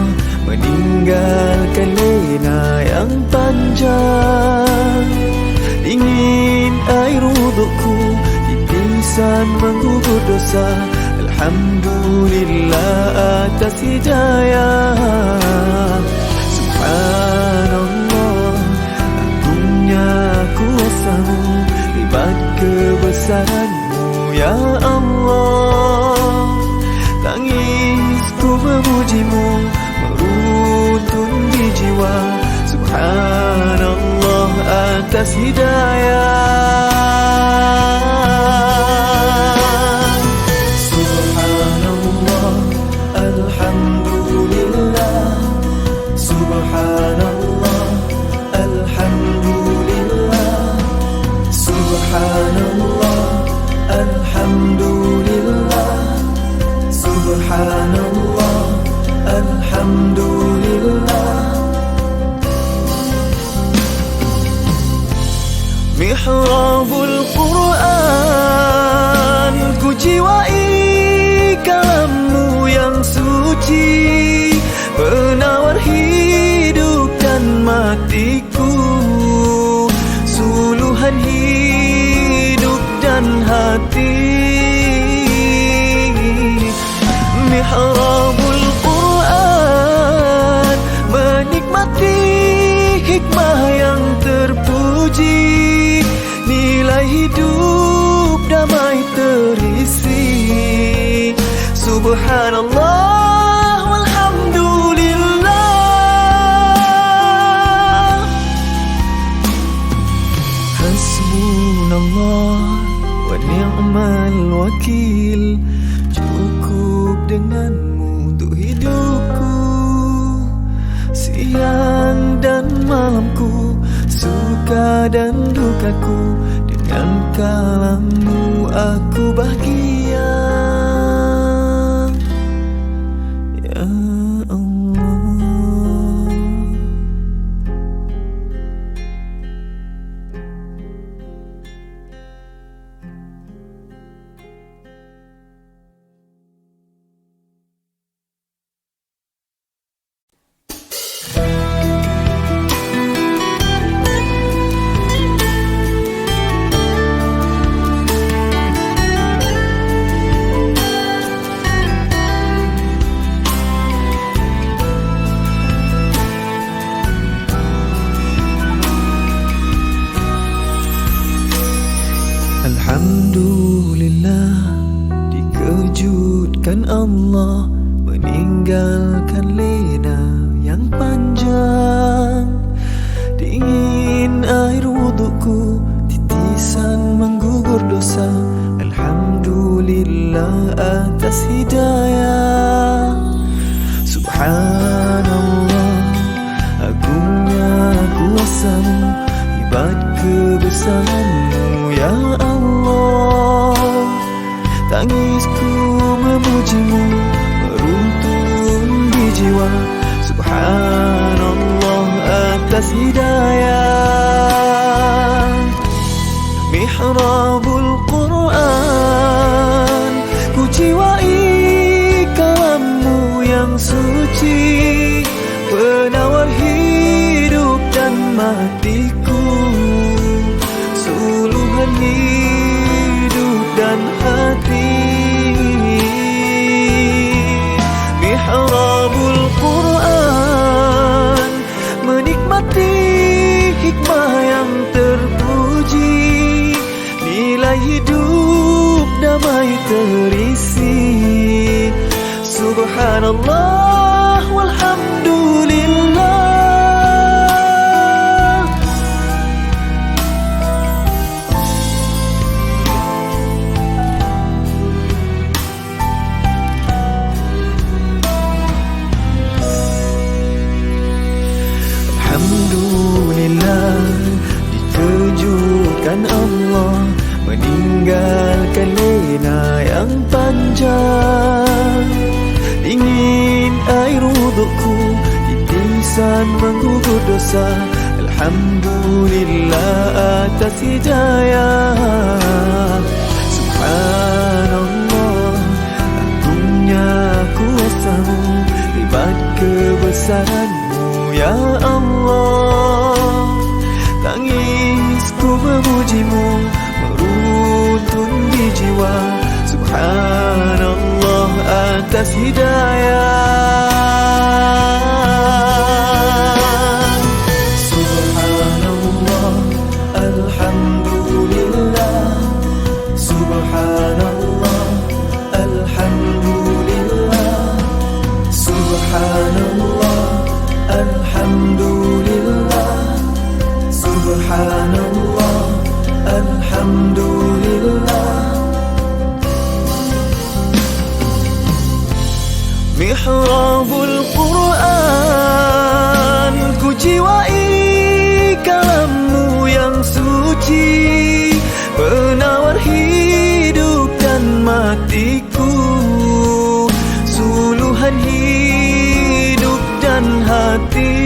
meninggalkan lena yang panjang. Dingin air wudukku, titisan menggugur dosa. Alhamdulillah atas hidayah. Subhanallah, agungnya kuasamu, hebat kebesaranmu ya Allah. Tangisku memujimu, meruntun di jiwa. Subhanallah atas hidayah. Subhanallah, alhamdulillah. Subhanallah, alhamdulillah. Subhanallah, alhamdulillah. Subhanallah, alhamdulillah. Mihrabul Quran, terpuji, penawar hidup dan matiku, suluhan hidup dan hati. Mihrabul Quran, menikmati hikmah yang terpuji, nilai hidup damai terisi. Subhanallah walhamdulillah, hasbunallah wa ni'mal wakil. Cukup denganmu untuk hidupku, siang dan malamku, suka dan dukaku, dengan kalammu aku bahagia. Ya Allah. Alhamdulillah, dikejutkan Allah, meninggalkan lena yang panjang. Dingin air wudukku, titisan menggugur dosa. Alhamdulillah atas hidayah. Subhanallah, agungnya kuasamu, hebat kebesaranmu ya Allah. Tangisku memujimu, meruntun di jiwa. Subhanallah atas hidayah. Mihrabul Quran, ku jiwai kalammu yang suci, penawar hidup dan matiku, suluhan hidup dan hati. Mihrabul Quran, menikmati hikmah yang terpuji, nilai hidup damai terisi. Subhanallah walhamdulillah. Alhamdulillah, dikejutkan Allah, meninggalkan lena yang panjang. Dingin air wudukku, titisan menggugur dosa. Alhamdulillah atas hidayah. Subhanallah, agungnya kuasamu, hebat kebesaranmu ya Allah. Tangisku memujimu, meruntun di jiwa. Subhanallah atas hidayah. Subhanallah, alhamdulillah. Subhanallah, alhamdulillah. Subhanallah, alhamdulillah. Subhanallah, alhamdulillah. Mihrabul Quran, ku jiwai kalammu yang suci, penawar hidup dan matiku, suluhan hidup dan hati.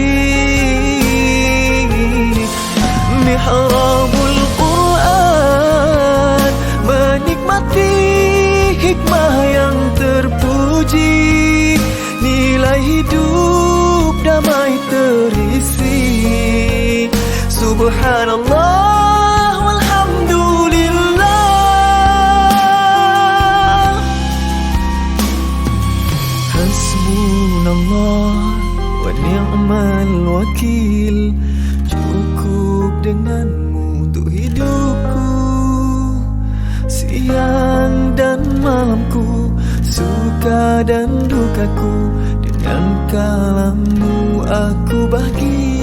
Mihrabul Quran, menikmati hikmah yang terpuji, Subhanallah walhamdulillah. Hasbunallah wa ni'mal wakil. Cukup denganmu untuk hidupku, siang dan malamku, suka dan dukaku. Dengan kalammu aku bahagia.